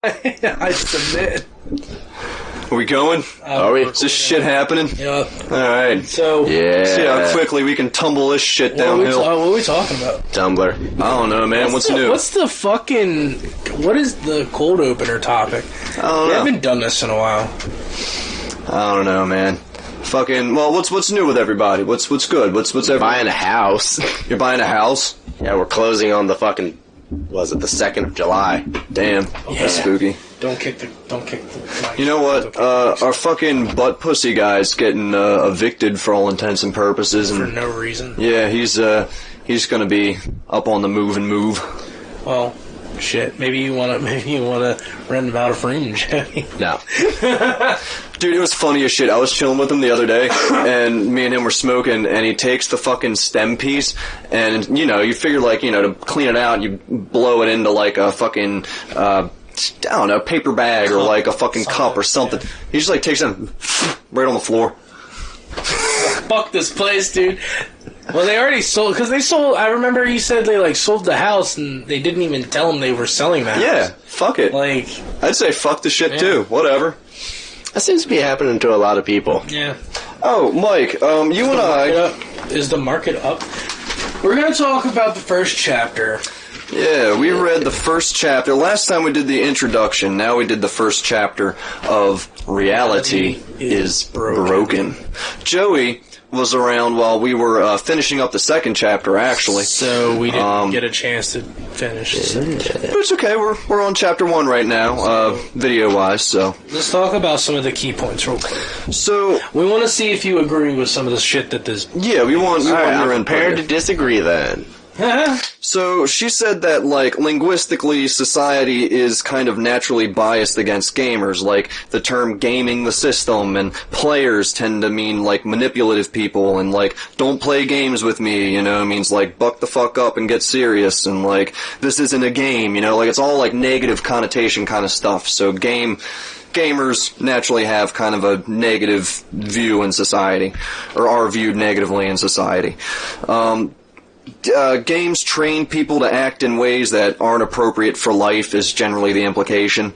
I submit. Are we going? Are we? Is this shit happening? Yeah. Alright. So, Yeah. See how quickly we can tumble this shit downhill. what are we talking about? Tumblr. I don't know, man. What's new? What is the cold opener topic? I don't We know. haven't done this in a while. I don't know, man. Fucking, well, what's new with everybody? What's good? What's Buying a house. You're buying a house? Yeah, we're closing on the fucking, was it the 2nd of July? Damn. That's spooky. Don't kick the mic. You know what? Our fucking butt pussy guy's getting evicted for all intents and purposes, For and no reason. yeah, he's gonna be up on the move and move. Well, shit. Maybe you wanna rent him out of room, Joey. No. Dude, it was funny as shit. I was chilling with him the other day, and me and him were smoking, and he takes the fucking stem piece, and, you figure, to clean it out, you blow it into, a fucking, I don't know, paper bag, or, a fucking cup or something. Yeah. He just, takes it right on the floor. Fuck this place, dude. Well, they already sold, because I remember he said they, sold the house, and they didn't even tell him they were selling the house. Yeah, fuck it. I'd say fuck the shit, too. Whatever. That seems to be happening to a lot of people. Yeah. Oh, Mike, you and I... Is the market up? We're going to talk about the first chapter. Yeah, we read the first chapter. Last time we did the introduction. Now we did the first chapter of Reality is Broken. Joey was around while we were finishing up the second chapter, actually. So we didn't get a chance to finish the second chapter. But it's okay. We're on chapter 1 right now, video-wise, so... Let's talk about some of the key points real quick. So... We want to see if you agree with some of the shit that this... Yeah, we want your I'm input. prepared to disagree then. So she said that, linguistically, society is kind of naturally biased against gamers. The term gaming the system, and players tend to mean, manipulative people, and, don't play games with me, means, buck the fuck up and get serious, and, this isn't a game, it's all, negative connotation kind of stuff. So gamers naturally have kind of a negative view in society, or are viewed negatively in society. Games train people to act in ways that aren't appropriate for life is generally the implication,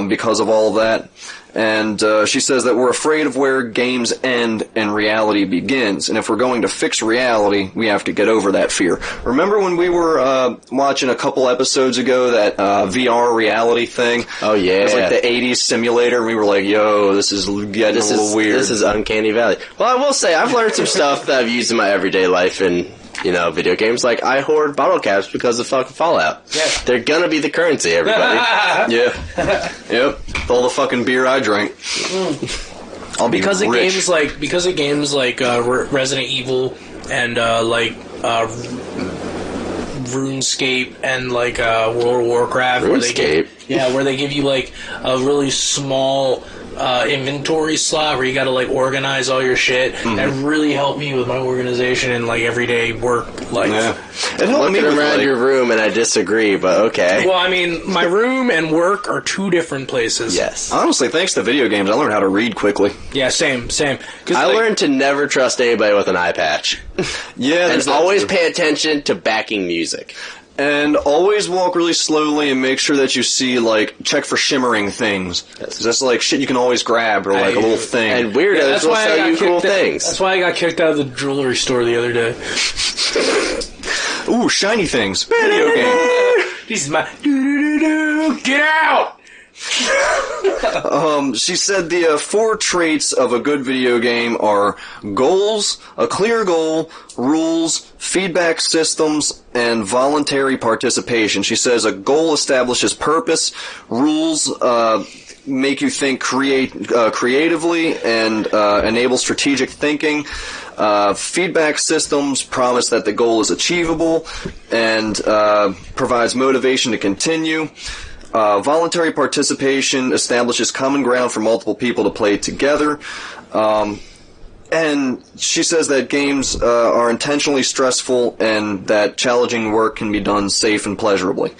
because of all of that. And she says that we're afraid of where games end and reality begins. And if we're going to fix reality, we have to get over that fear. Remember when we were watching a couple episodes ago that VR reality thing? Oh, yeah. It was the 80s simulator, and we were like, yo, this is getting a little weird. This is Uncanny Valley. Well, I will say, I've learned some stuff that I've used in my everyday life in... video games. I hoard bottle caps because of fucking Fallout. Yeah. They're gonna be the currency, everybody. Yeah. Yep. With all the fucking beer I drank. I'll be because rich. of games like Resident Evil and RuneScape and World of Warcraft. RuneScape? Where they give you a really small inventory slot where you gotta organize all your shit. That really helped me with my organization and everyday work life. Yeah. It helped me Looking with, around your room and I disagree, but okay. Well, I mean, my room and work are two different places. Yes. Honestly, thanks to video games, I learned how to read quickly. Yeah, same. I learned to never trust anybody with an eye patch. Yeah, And always pay attention to backing music. And always walk really slowly and make sure that you see, check for shimmering things. Because that's, shit you can always grab, or, a little thing. And weirdos will sell you cool things. That's why I got kicked out of the jewelry store the other day. Ooh, shiny things. Video game. This is my... Get out! She said the 4 traits of a good video game are goals, a clear goal, rules, feedback systems, and voluntary participation. She says a goal establishes purpose, rules make you think creatively and enable strategic thinking. Feedback systems promise that the goal is achievable and provides motivation to continue. Voluntary participation establishes common ground for multiple people to play together. And she says that games are intentionally stressful and that challenging work can be done safe and pleasurably.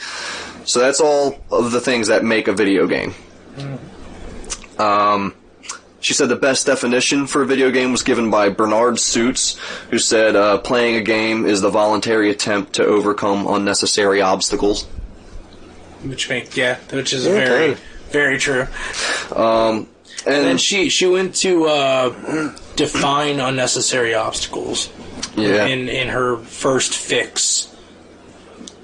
So that's all of the things that make a video game. She said the best definition for a video game was given by Bernard Suits, who said playing a game is the voluntary attempt to overcome unnecessary obstacles. Which is Yeah, very, okay. very true. And then she went to define unnecessary obstacles. yeah. In her first fix.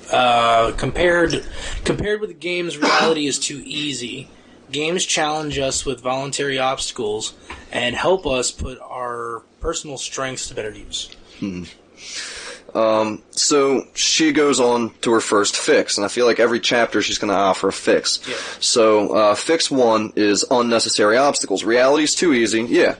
Compared with the games, reality is too easy. Games challenge us with voluntary obstacles and help us put our personal strengths to better use. So she goes on to her first fix, and I feel like every chapter she's going to offer a fix. Yeah. So fix 1 is unnecessary obstacles. Reality is too easy. Yeah.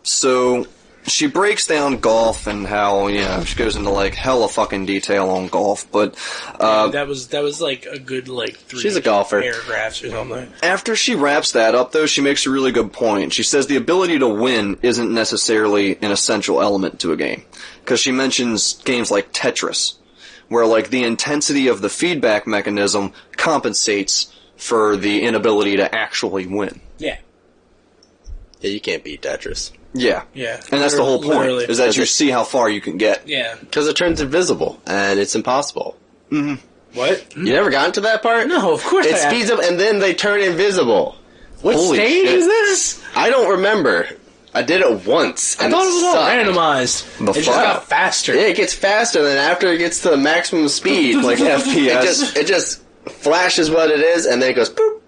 So she breaks down golf and how, she goes into like hella fucking detail on golf, but that was like a good like 3 She's a golfer. paragraphs or something. after she wraps that up, though, she makes a really good point. She says the ability to win isn't necessarily an essential element to a game. Because she mentions games like Tetris, where, like, the intensity of the feedback mechanism compensates for the inability to actually win. Yeah. Yeah, you can't beat Tetris. Yeah. Yeah. And that's the whole point, Literally. is that you see how far you can get. Yeah. Because it turns invisible, and it's impossible. What? You never gotten to that part? No, of course It I speeds up, and then they turn invisible. What Holy stage shit. is this? I don't remember. I did it once, I and thought it was all sucked. randomized. The It just fuck? got faster. Yeah, it gets faster, and then after it gets to the maximum speed, Like FPS. it just flashes what it is, and then it goes boop.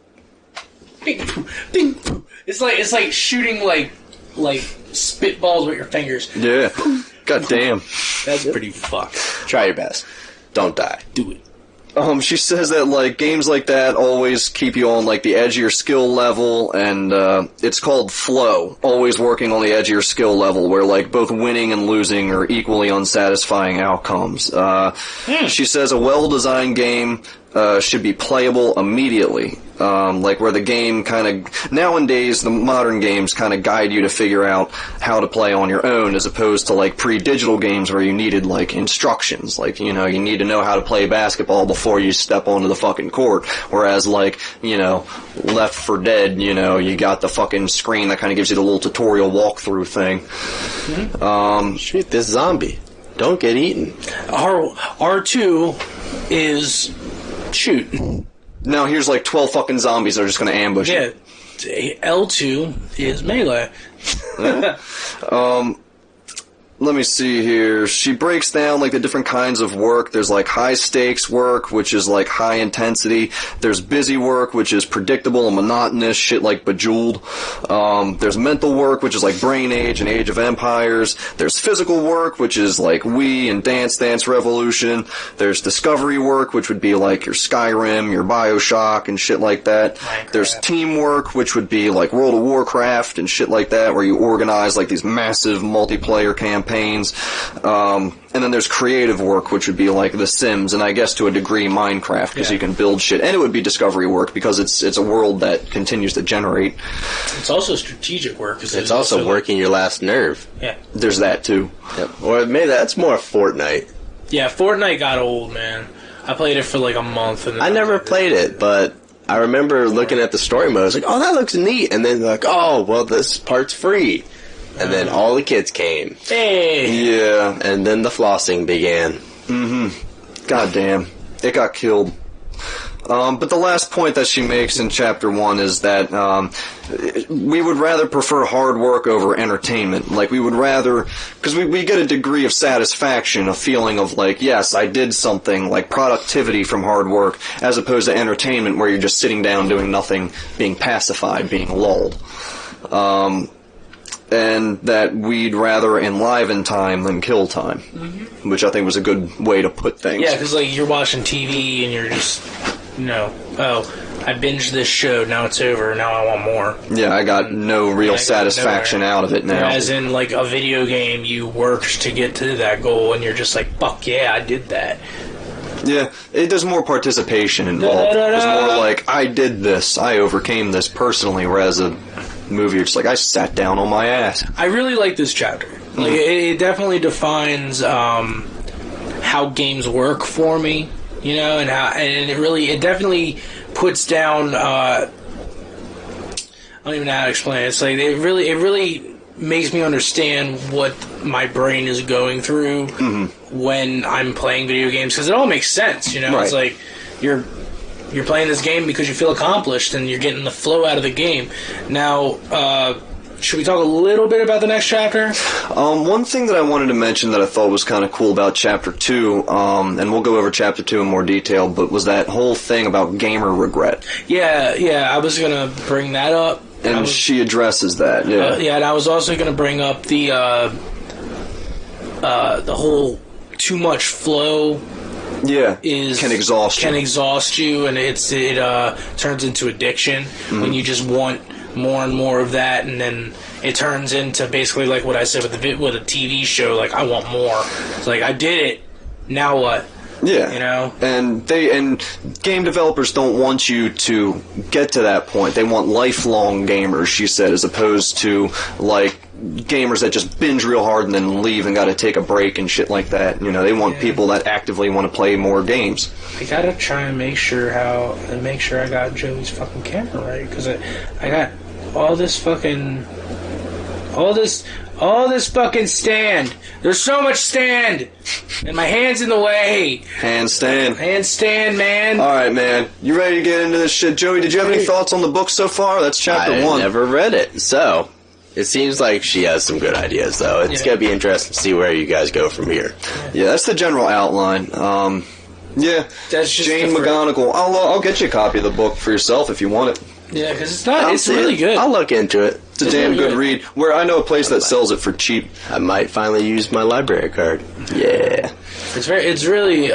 Bing, boom, bing, boom. It's like shooting like spitballs with your fingers. Yeah. God damn. That's pretty fucked. Try your best. Don't die. Do it. She says that, like, games like that always keep you on, like, the edge of your skill level, and, it's called flow, always working on the edge of your skill level, where, like, both winning and losing are equally unsatisfying outcomes. She says a well-designed game, should be playable immediately. Like, where the game kind of, nowadays, the modern games kind of guide you to figure out how to play on your own, as opposed to, like, pre-digital games where you needed, like, instructions. Like, you need to know how to play basketball before you step onto the fucking court. Whereas, like, Left 4 Dead, you got the fucking screen that kind of gives you the little tutorial walkthrough thing. Shoot this zombie. Don't get eaten. R2 is shoot. Now here's, like, 12 fucking zombies that are just gonna ambush you. Yeah. L2 is melee. Let me see here. She breaks down, like, the different kinds of work. There's, like, high-stakes work, which is, like, high intensity. There's busy work, which is predictable and monotonous, shit like Bejeweled. There's mental work, which is, like, Brain Age and Age of Empires. There's physical work, which is, like, Wii and Dance Dance Revolution. There's discovery work, which would be, like, your Skyrim, your Bioshock, and shit like that. Minecraft. There's teamwork, which would be, like, World of Warcraft and shit like that, where you organize, like, these massive multiplayer campaigns. And then there's creative work, which would be like The Sims, and I guess to a degree Minecraft, because you can build shit. And it would be discovery work, because it's a world that continues to generate. It's also strategic work. It's also working your last nerve. Yeah. There's that, too. Yep. Or maybe that's more Fortnite. Yeah, Fortnite got old, man. I played it for like a month. And then I never played it, but I remember looking at the story mode. I was like, oh, that looks neat. And then like, oh, well, this part's free. And then all the kids came. Hey! Yeah. And then the flossing began. God damn. It got killed. But the last point that she makes in Chapter 1 is that we would rather prefer hard work over entertainment. Like, we would rather... Because we get a degree of satisfaction, a feeling of, like, yes, I did something, like productivity from hard work, as opposed to entertainment where you're just sitting down doing nothing, being pacified, being lulled. And that we'd rather enliven time than kill time, which I think was a good way to put things. Yeah, because like you're watching TV and you're just, I binged this show, now it's over, now I want more. Yeah, I got no real I got satisfaction nowhere. out of it now. As in, like, a video game, you worked to get to that goal, and you're just like, fuck yeah, I did that. Yeah, there's more participation involved. There's more like, I did this, I overcame this personally, whereas a movie, it's like, I sat down on my ass. I really like this chapter. Like, it definitely defines how games work for me, and it definitely puts down. I don't even know how to explain it. It's like it really makes me understand what my brain is going through when I'm playing video games, because it all makes sense. Right. It's like you're You're playing this game because you feel accomplished and you're getting the flow out of the game. Now, should we talk a little bit about the next chapter? One thing that I wanted to mention that I thought was kind of cool about Chapter 2, and we'll go over Chapter 2 in more detail, but was that whole thing about gamer regret. Yeah, I was going to bring that up. And she addresses that, yeah. And I was also going to bring up the whole too much flow. Yeah, can exhaust you, and it turns into addiction when you just want more and more of that, and then it turns into basically like what I said with a TV show. Like, I want more. It's like, I did it. Now what? Yeah, you know. And game developers don't want you to get to that point. They want lifelong gamers, she said, as opposed to like gamers that just binge real hard and then leave and got to take a break and shit like that. You know, they want people that actively want to play more games. I gotta try and make sure I got Joey's fucking camera right, because I got all this fucking stand. There's so much stand, and my hand's in the way. Handstand, man. All right, man. You ready to get into this shit, Joey? Did you have any thoughts on the book so far? That's chapter 1. I never read it, so. It seems like she has some good ideas, though. It's going to be interesting to see where you guys go from here. Yeah, that's the general outline. Yeah, that's just Jane McGonigal. I'll get you a copy of the book for yourself if you want it. Yeah, because it's really good. I'll look into it. It's a damn good read. Where I know a place that sells it for cheap. I might finally use my library card. Yeah, it's really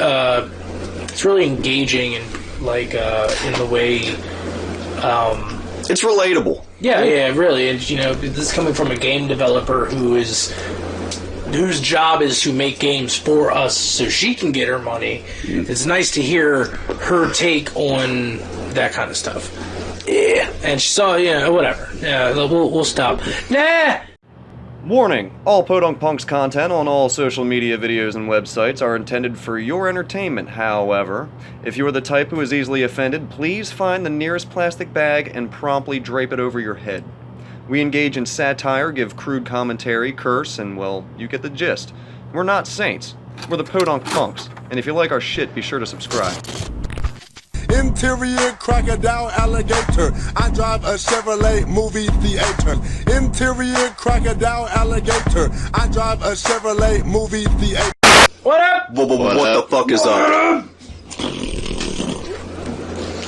engaging and like in the way. It's relatable. Yeah, really, and you know, this is coming from a game developer whose job is to make games for us so she can get her money. It's nice to hear her take on that kind of stuff. Yeah, and she saw, whatever. Yeah, we'll stop. Nah. Warning! All Podunk Punks content on all social media videos and websites are intended for your entertainment. However, if you are the type who is easily offended, please find the nearest plastic bag and promptly drape it over your head. We engage in satire, give crude commentary, curse, and, well, you get the gist. We're not saints. We're the Podunk Punks. And if you like our shit, be sure to subscribe. Interior crocodile alligator. I drive a Chevrolet movie theater. Interior crocodile alligator. I drive a Chevrolet movie theater. What up? What the fuck is up?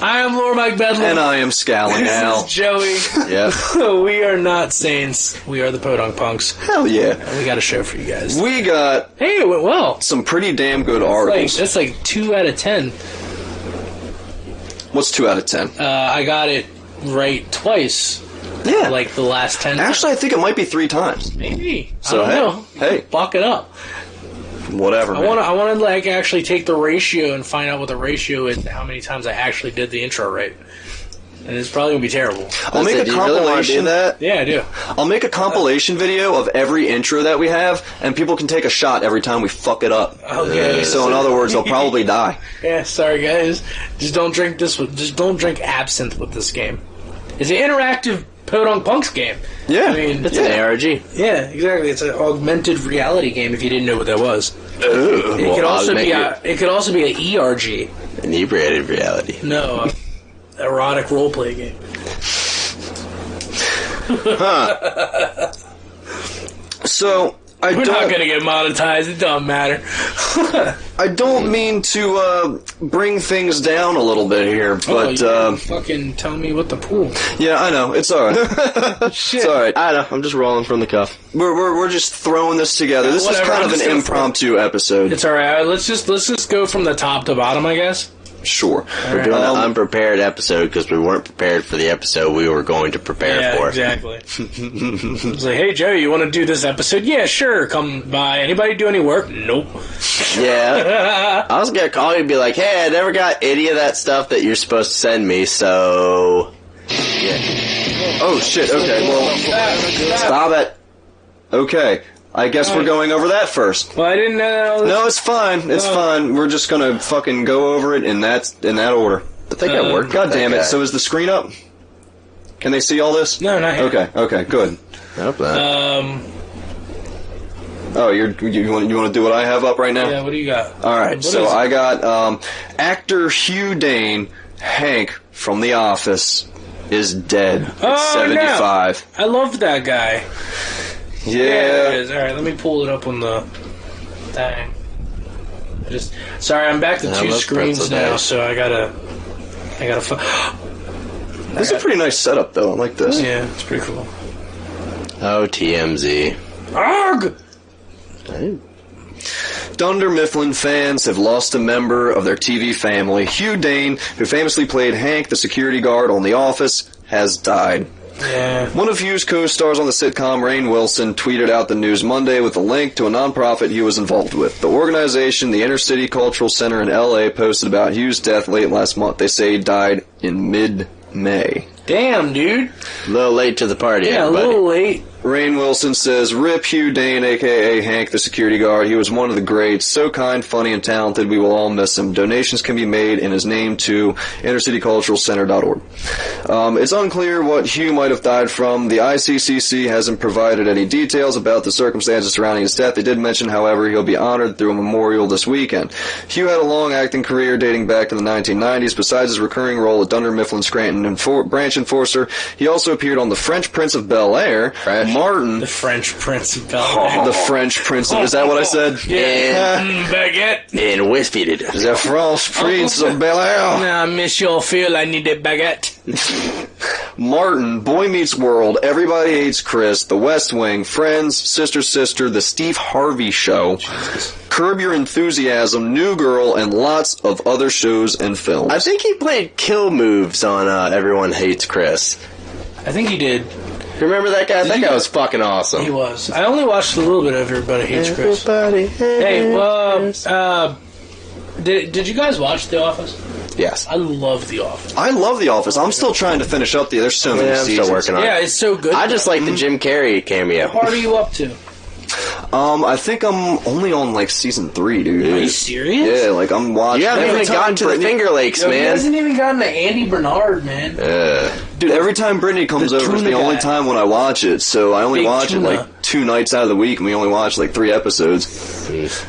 I am LordMikeBedlam. And I am ScowlingAl. This is Joey. Yeah. We are not saints. We are the Podunk Punks. Hell yeah. And we got a show for you guys. We got... Hey, it went well. Some pretty damn good articles. That's like 2 out of 10. What's 2 out of 10? I got it right twice. Yeah. Like the last 10 Actually, I think it might be 3 times. Maybe. So, I don't know. Hey. Buck it up. Whatever, man. I want to like actually take the ratio and find out what the ratio is to how many times I actually did the intro right. And it's probably going to be terrible. I'll make a compilation. That? Yeah, I do. I'll make a compilation video of every intro that we have, and people can take a shot every time we fuck it up. Okay. So in other words, they'll probably die. Yeah, sorry guys. Just don't drink absinthe with this game. It's an interactive Podunk Punks game. Yeah. I mean, it's an ARG. Yeah, exactly. It's an augmented reality game if you didn't know what that was. It could also be an ERG. Inebriated reality. No, erotic roleplay game. Huh. So We're not going to get monetized. It doesn't matter. I don't mean to bring things down a little bit here, but fucking tell me what the pool. Yeah, I know. It's all right. Shit. It's all right. I know. I'm just rolling from the cuff. We're just throwing this together. This is kind of an impromptu episode. It's all right. Let's just go from the top to bottom, I guess. Sure. We're doing an unprepared episode because we weren't prepared for the episode we were going to prepare for. Exactly. It's like, hey, Joe, you want to do this episode? Yeah, sure. Come by. Anybody do any work? Nope. Yeah. I was going to call you and be like, hey, I never got any of that stuff that you're supposed to send me, so... Yeah. Oh, shit. Okay, well... Stop it. Okay. I guess we're going over that first. Well, I didn't know. No, it's fine. It's fine. We're just gonna fucking go over it in that order. I think I worked. God damn it! So is the screen up? Can they see all this? No, not yet. Okay, good. Nope. Oh, you want to do what I have up right now? Yeah. What do you got? All right. So I got actor Hugh Dane Hank from The Office is dead at Oh, 75. No. I love that guy. Yeah. There it is. All right, let me pull it up on the thing. Sorry, I'm back to I two love screens pretzel now, days. so I gotta. This is a pretty nice setup, though. I like this. Yeah, it's pretty cool. Oh, TMZ. Arg! Dunder Mifflin fans have lost a member of their TV family. Hugh Dane, who famously played Hank, the security guard on The Office, has died. Yeah. One of Hugh's co-stars on the sitcom, Rainn Wilson, tweeted out the news Monday with a link to a nonprofit he was involved with. The organization, the Inner City Cultural Center in L.A., posted about Hugh's death late last month. They say he died in mid-May. Damn, dude. A little late to the party, Yeah, everybody. a little late. Rainn Wilson says, "Rip Hugh Dane, a.k.a. Hank, the security guard. He was one of the greats. So kind, funny, and talented. We will all miss him. Donations can be made in his name to innercityculturalcenter.org." It's unclear what Hugh might have died from. The ICCC hasn't provided any details about the circumstances surrounding his death. They did mention, however, he'll be honored through a memorial this weekend. Hugh had a long acting career dating back to the 1990s. Besides his recurring role at Dunder Mifflin Scranton branch enforcer, he also appeared on The French Prince of Bel-Air, Martin, The French Prince of Bel-Air. the French Prince of... Is that what I said? Yeah. Baguette. And whiskey. The French Prince of Bel-Air. Nah, Monsieur Phil, I need a baguette. Martin, Boy Meets World, Everybody Hates Chris, The West Wing, Friends, Sister Sister, The Steve Harvey Show, Curb Your Enthusiasm, New Girl, and lots of other shows and films. I think he played kill moves on Everyone Hates Chris. I think he did. Remember that guy? That guy was fucking He awesome. was. I only watched a little bit of Everybody Hates Chris. Everybody hates Hey, Chris. did you guys watch The Office? Yes. I love The Office. I love The Office. I'm still trying to finish up there's so many Yeah, I'm seasons. still working on it. Yeah, it's so good. I just like the Jim Carrey cameo. What are you up to? I think I'm only on like season 3, dude. Are you serious? Yeah, like I'm watching. You haven't every even time gotten to the Brittany- Finger Lakes, Yo, he man. hasn't even gotten to Andy Bernard, man. Dude, every time Brittany comes The over, it's tuna the only guy. time when I watch it. So I only Big watch tuna. it like 2 nights out of the week, and we only watch like 3 episodes.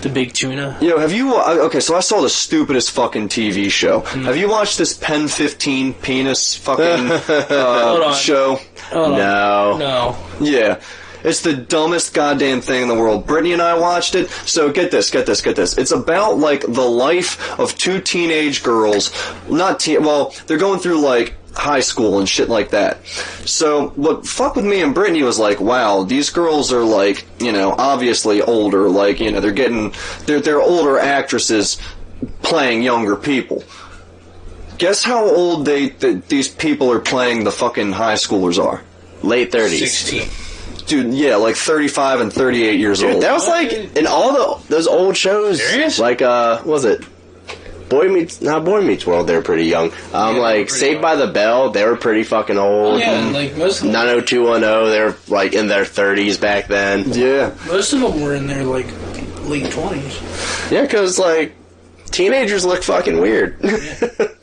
The big tuna. Yo, have you... Okay, so I saw the stupidest fucking TV show. Hmm. Have you watched this Pen 15 penis fucking Hold on. show? Hold on. No. No. Yeah. It's the dumbest goddamn thing in the world. Brittany and I watched it. So get this. It's about, like, the life of 2 teenage girls. They're going through, like, high school and shit like that. So what fucked with me and Brittany was like, wow, these girls are like, obviously older, like, they're older actresses playing younger people. Guess how old these people are playing the fucking high schoolers are? Late 30s. 16. Dude, yeah, like 35 and 38 years Dude, old. that was like in all those old shows. Serious? Like, what was it? Boy Meets World, they were pretty young. they were Like, pretty Saved young. by the Bell, they were pretty fucking old. Yeah, like most of them. 90210, they were like in their 30s back then. Yeah. Most of them were in their like late 20s. Yeah, because like teenagers look fucking weird.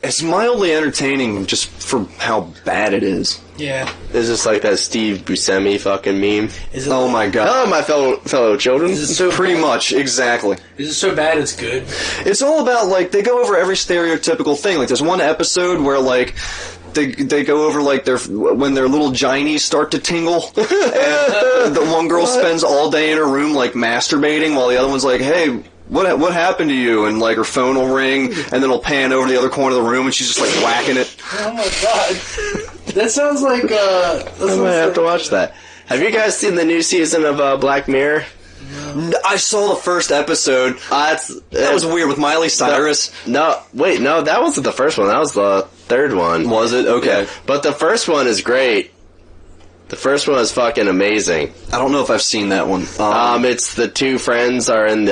It's mildly entertaining just for how bad it is. Yeah. It's just like that Steve Buscemi fucking meme. Is it? Oh my god. Hello, my fellow children. Is it so Pretty bad? much, exactly. Is it so bad it's good? It's all about, like, they go over every stereotypical thing. Like, there's one episode where, like, they go over, like, when their little ginies start to tingle. And the one girl spends all day in her room, like, masturbating, while the other one's like, hey, what happened to you? And, like, her phone will ring, and then it'll pan over to the other corner of the room, and she's just, like, whacking it. Oh my god. That sounds like, I might have to watch that. Have you guys seen the new season of Black Mirror? I saw the first episode. That was weird with Miley Cyrus. No, that wasn't the first one. That was the third one. Was it? Okay. Yeah. But the first one is great. The first one is fucking amazing. I don't know if I've seen that one. It's the 2 friends are in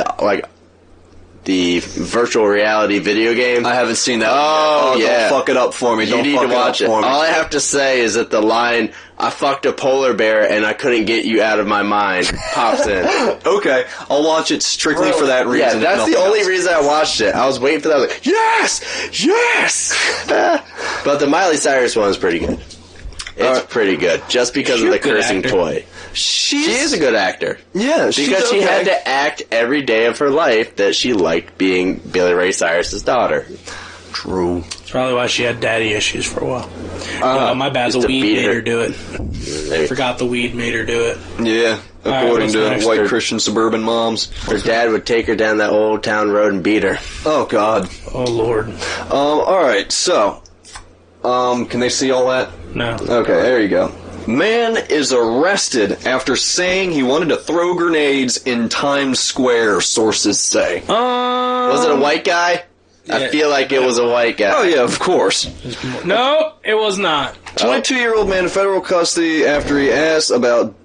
the virtual reality video game. I haven't seen that Oh, one yet. yeah. Don't fuck it up for me. You Don't need fuck to watch it. up for me. All I have to say is that the line, "I fucked a polar bear and I couldn't get you out of my mind," pops in. Okay, I'll watch it strictly for that reason. Yeah, if that's nothing the only else. reason I watched it. I was waiting for that. I was like, yes! But the Miley Cyrus one is pretty good. It's pretty good, just because She's of a the good cursing actor. toy. She is a good actor. Yeah, Because she had to act every day of her life that she liked being Billy Ray Cyrus's daughter. True. That's probably why she had daddy issues for a while. My bad, the used to weed beat made her. her do it. Forgot the weed made her do it. Yeah, according what's to next? white Christian suburban moms. Her dad would take her down that old town road and beat her. Oh, God. Oh, Lord. Alright, so... can they see all that? No. Okay, there you go. Man is arrested after saying he wanted to throw grenades in Times Square, sources say. Was it a white guy? I Yeah. feel like it was a white guy. Oh, yeah, of course. No, it was not. 22-year-old man in federal custody after he asked about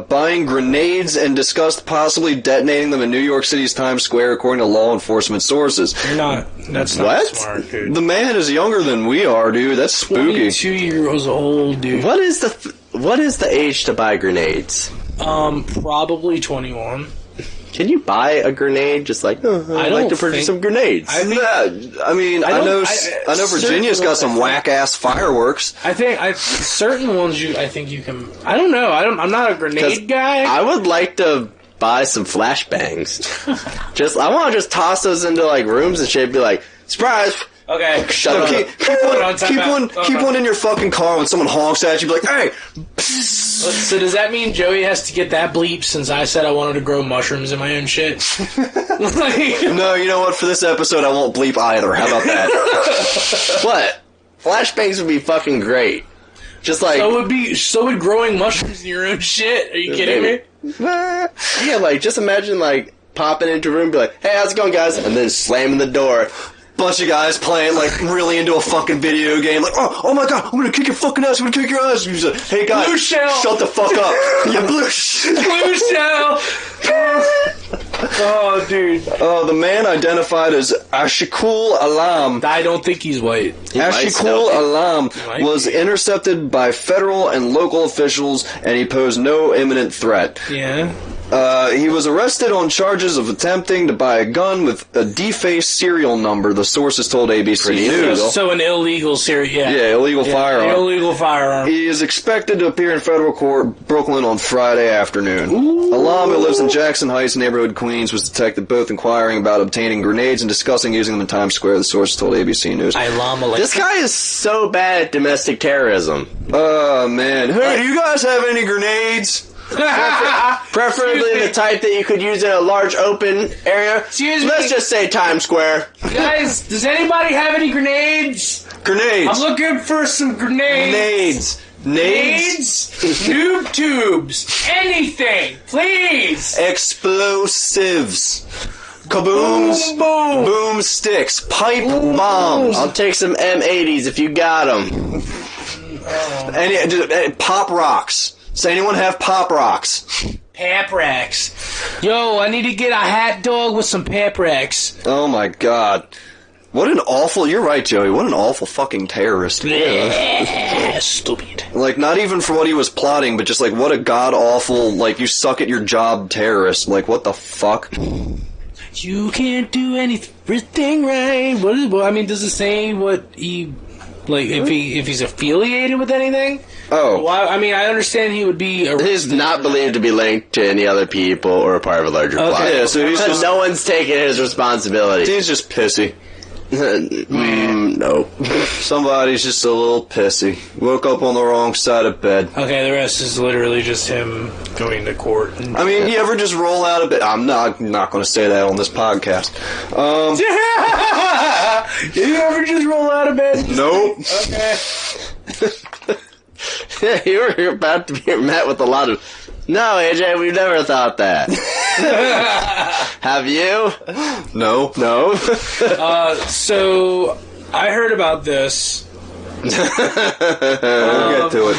buying grenades and discussed possibly detonating them in New York City's Times Square, according to law enforcement sources. You're not. That's not What? smart, dude. The man is younger than we are, dude. That's spooky. 22 years old, dude. What is the age to buy grenades? Probably 21. Can you buy a grenade? Just like, I'd don't like to purchase think- some grenades. I think I mean, I know Virginia's got some certain- whack-ass fireworks. I think certain ones I think you can. I don't know. I'm not a grenade guy. I would like to buy some flashbangs. I want to just toss those into like rooms and shit. And be like, surprise! Okay. Shut No, up. keep one in your fucking car when someone honks at you. Be like, hey! So does that mean Joey has to get that bleep since I said I wanted to grow mushrooms in my own shit? Like, No, you know what? For this episode, I won't bleep either. How about that? What? Flashbangs would be fucking great. Just like so would growing mushrooms in your own shit. Are you kidding me? yeah, like just imagine like popping into a room and be like, hey, how's it going, guys? And then slamming the door. Bunch of guys playing like really into a fucking video game. Like, oh my god, I'm gonna kick your fucking ass. I'm gonna kick your ass. And he's like, hey guys, Blue shell. shut the fuck up. Yeah, blue Blue shell. Oh, dude. The man identified as Ashikul Alam. I don't think he's white. Ashikul Alam might was be. intercepted by federal and local officials, and he posed no imminent threat. Yeah. He was arrested on charges of attempting to buy a gun with a defaced serial number, the sources told ABC News. So an illegal series. Yeah, illegal firearm. Illegal firearm. He is expected to appear in federal court, Brooklyn, on Friday afternoon. Alam, who lives in Jackson Heights neighborhood, Queens, was detected both inquiring about obtaining grenades and discussing using them in Times Square, the sources told ABC News. This guy is so bad at domestic terrorism. Oh, man. Hey, do you guys have any grenades? Preferably the type that you could use in a large open area. Excuse me. Let's just say Times Square. Guys, does anybody have any grenades? Grenades. I'm looking for some grenades. Nades. Noob tubes. Anything, please. Explosives. Kabooms. Boom. Boom sticks. Pipe bombs. I'll take some M80s if you got them. Pop rocks. Does anyone have pop rocks? Pap racks. Yo, I need to get a hot dog with some pap racks. Oh my god. What an awful... You're right, Joey. What an awful fucking terrorist. Stupid. Like, not even for what he was plotting, but just like, what a god-awful, like, you suck at your job terrorist. Like, what the fuck? You can't do anything right. I mean, does it say what he... Like, if he's affiliated with anything? Oh. Well, I mean, I understand he would be... He's not believed to be linked to any other people or a part of a larger plot. Yeah, so he's just... No one's taking his responsibility. He's just pissy. No. Somebody's just a little pissy. Woke up on the wrong side of bed. Okay, the rest is literally just him going to court. I mean, you ever just roll out of bed? I'm not going to say that on this podcast. You ever just roll out of bed? Nope. Yeah, you're about to be met with a lot of... No, AJ, we've never thought that. Have you? No. No? So, I heard about this. We'll get to it.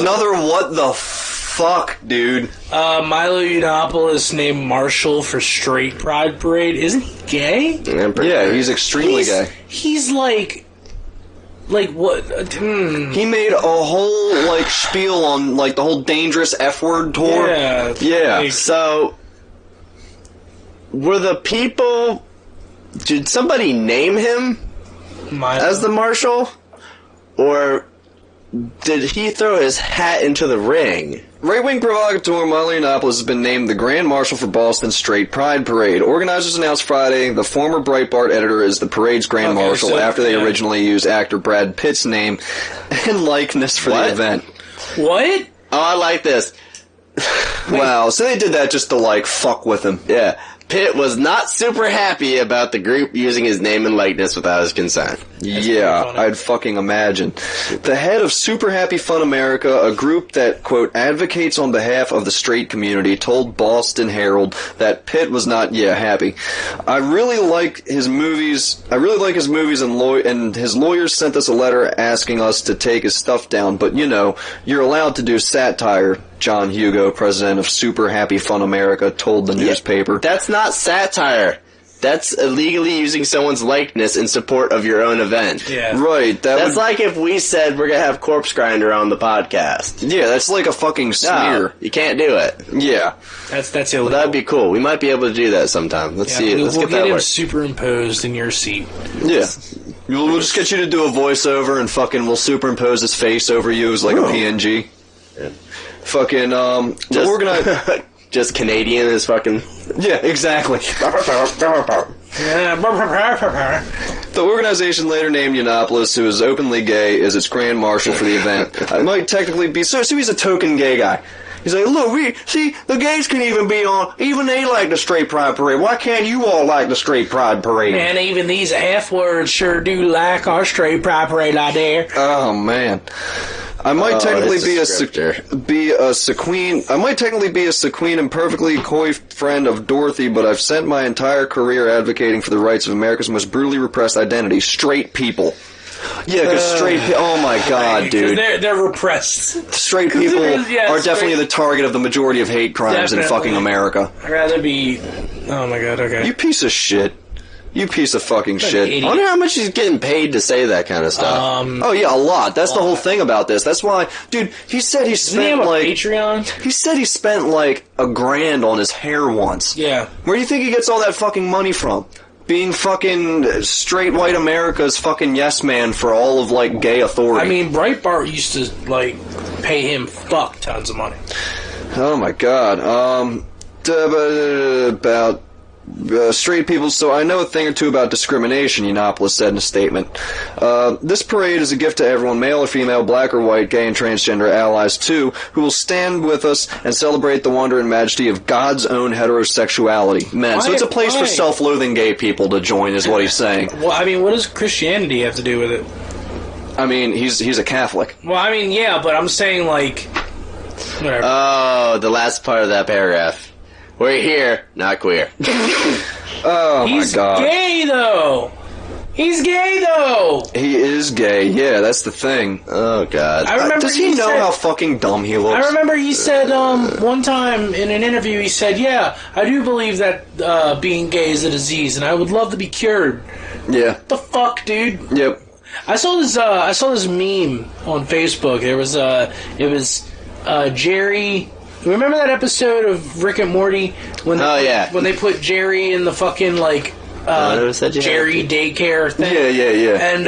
Another what the fuck, dude. Milo Yiannopoulos named Marshall for Straight Pride Parade. Isn't he gay? Yeah, he's extremely gay. He's like what? He made a whole, like, spiel on, like, the whole dangerous F-word tour. Yeah. Yeah. Like, So, were the people... Did somebody name him Milo. as the marshal? Or did he throw his hat into the ring? Right-wing provocateur Molly Yiannopoulos has been named the Grand Marshal for Boston's Straight Pride Parade. Organizers announced Friday the former Breitbart editor is the parade's Grand Marshal after they originally used actor Brad Pitt's name and likeness for the event. What? Oh, I like this. Wow, so they did that just to, like, fuck with him. Yeah. Pitt was not super happy about the group using his name and likeness without his consent. Yeah, I'd fucking imagine. The head of Super Happy Fun America, a group that, quote, advocates on behalf of the straight community, told Boston Herald that Pitt was not, happy. I really like his movies, and his lawyers sent us a letter asking us to take his stuff down, but, you're allowed to do satire, John Hugo, president of Super Happy Fun America, told the newspaper. That's not satire. That's illegally using someone's likeness in support of your own event. Yeah. Right. That's like if we said we're going to have Corpse Grinder on the podcast. Yeah, that's like a fucking smear. No, you can't do it. Yeah. That's illegal. Well, that'd be cool. We might be able to do that sometime. Let's see. Let's we'll get that him work. superimposed in your seat. Yeah. We'll just get you to do a voiceover and fucking we'll superimpose his face over you as like a PNG. Yeah. Fucking, just Canadian is fucking... Yeah, exactly. The organization later named Yiannopoulos, who is openly gay, as its grand marshal for the event. I might technically be... So he's a token gay guy. He's like, look, the gays can even be on... Even they like the straight pride parade. Why can't you all like the straight pride parade? Man, even these F-words sure do like our straight pride parade out there. Oh, man. I might technically be a sequin. I might technically be a sequin and perfectly coy friend of Dorothy, but I've spent my entire career advocating for the rights of America's most brutally repressed identity: straight people. Yeah, because straight people... Oh, my God, dude. They're repressed. Straight people are definitely the target of the majority of hate crimes in fucking America. I'd rather be... Oh, my God, okay. You piece of shit. You piece of fucking shit. I wonder how much he's getting paid to say that kind of stuff. Oh, yeah, a lot. That's the whole thing about this. That's why... Dude, he said he spent, like... Patreon? He said he spent, like, $1,000 on his hair once. Yeah. Where do you think he gets all that fucking money from? Being fucking straight white America's fucking yes man for all of, like, gay authority. I mean, Breitbart used to, like, pay him fuck tons of money. Oh, my God. About... straight people, so I know a thing or two about discrimination, Yiannopoulos said in a statement. This parade is a gift to everyone, male or female, black or white, gay and transgender allies too, who will stand with us and celebrate the wonder and majesty of God's own heterosexuality. Man, so it's a place for self-loathing gay people to join, is what he's saying. Well, I mean, what does Christianity have to do with it? I mean, he's a Catholic. Well, I mean, yeah, but I'm saying, like... Whatever. Oh, the last part of that paragraph. We're here, not queer. Oh, my God. He's gay, though! He's gay, though! He is gay, yeah, that's the thing. Oh, God. I remember does he know how fucking dumb he looks? I remember he said, one time in an interview, he said, yeah, I do believe that being gay is a disease, and I would love to be cured. Yeah. What the fuck, dude? Yep. I saw this meme on Facebook. It was Jerry... Remember that episode of Rick and Morty when they put Jerry in the fucking like Jerry daycare thing? Yeah. And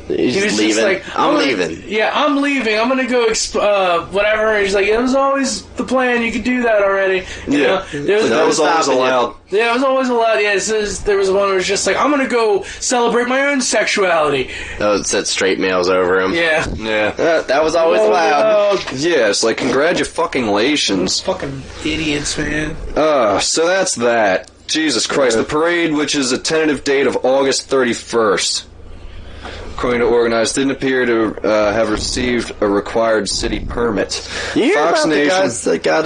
he was leaving. just like, I'm leaving. Yeah, I'm leaving. I'm gonna go whatever. And he's like, it was always the plan. You could do that already. You know? That was always allowed. Yeah, it was always allowed. Yeah, there was one where it was just like, I'm gonna go celebrate my own sexuality. That said straight males over him. Yeah. That was always allowed. Yeah, it's like, congratulations. Fucking idiots, man. So that's that. Jesus Christ. The parade, which is a tentative date of August 31st, according to organizers, didn't appear to have received a required city permit. You hear Fox about Nation, the guys that got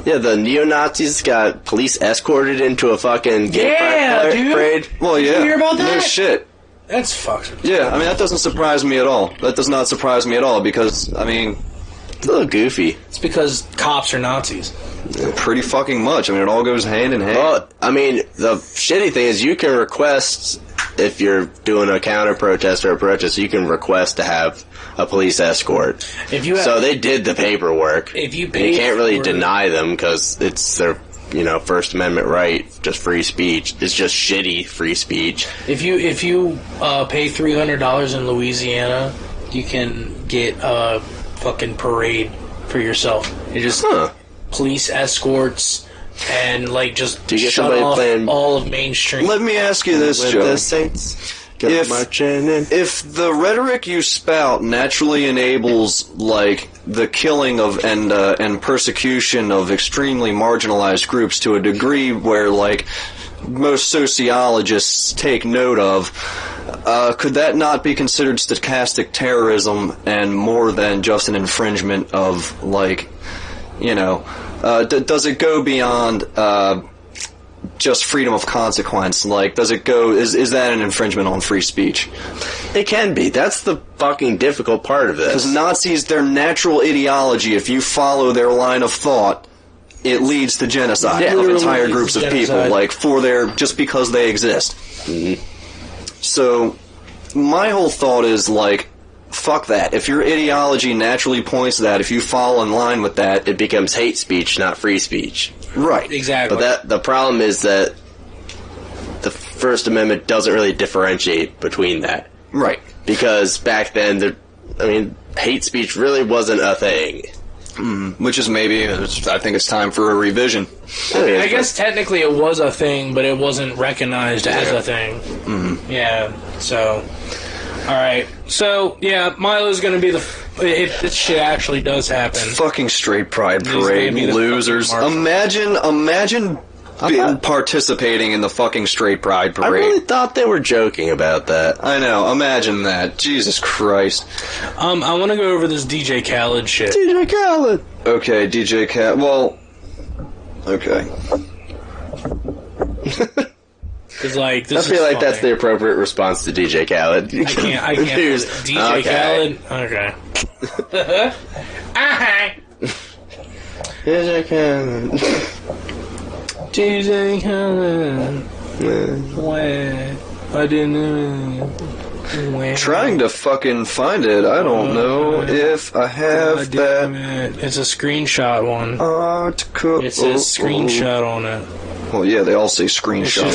the neo-Nazis got police escorted into a fucking gay parade? Well, yeah. Did you hear about that? No shit. That's fucked. Yeah, I mean, that doesn't surprise me at all. That does not surprise me at all, because, I mean... It's a little goofy. It's because cops are Nazis. Pretty fucking much. I mean, it all goes hand in hand. Well, I mean, the shitty thing is you can request, if you're doing a counter-protest or a protest, you can request to have a police escort. So they did the paperwork. You can't really deny them because it's their, First Amendment right, just free speech. It's just shitty free speech. If you pay $300 in Louisiana, you can get a fucking parade for yourself. You just police escorts and like just shut off all of mainstream. Let me ask you this, Joe. The Saints. If the rhetoric you spout naturally enables like the killing of and persecution of extremely marginalized groups to a degree where like most sociologists take note of, could that not be considered stochastic terrorism and more than just an infringement of like, you know, does it go beyond just freedom of consequence? Like, does it go? Is that an infringement on free speech? It can be. That's the fucking difficult part of this. Because Nazis, their natural ideology, if you follow their line of thought, it leads to genocide of entire groups of people, like just because they exist. Mm-hmm. So, my whole thought is like, fuck that. If your ideology naturally points to that, if you fall in line with that, it becomes hate speech, not free speech. Right. Exactly. But the problem is that the First Amendment doesn't really differentiate between that. Right. Because back then, hate speech really wasn't a thing. Which is maybe, I think it's time for a revision. I guess technically it was a thing, but it wasn't recognized as a thing. Mm-hmm. Yeah, so... Alright, so, yeah, Milo's gonna be if this shit actually does happen. Fucking straight pride parade, losers. Imagine participating in the fucking straight pride parade. I really thought they were joking about that. I know, imagine that. Jesus Christ. I want to go over this DJ Khaled shit. DJ Khaled! Okay, DJ Khaled, well... Okay. Cause like, I feel like that's the appropriate response to DJ Khaled. I can't. DJ Khaled? Okay. DJ Khaled. DJ Khaled. I didn't know. Trying to fucking find it. I don't know if I have that. It's a screenshot one. Article. It says screenshot on it. Well, yeah, they all say screenshot.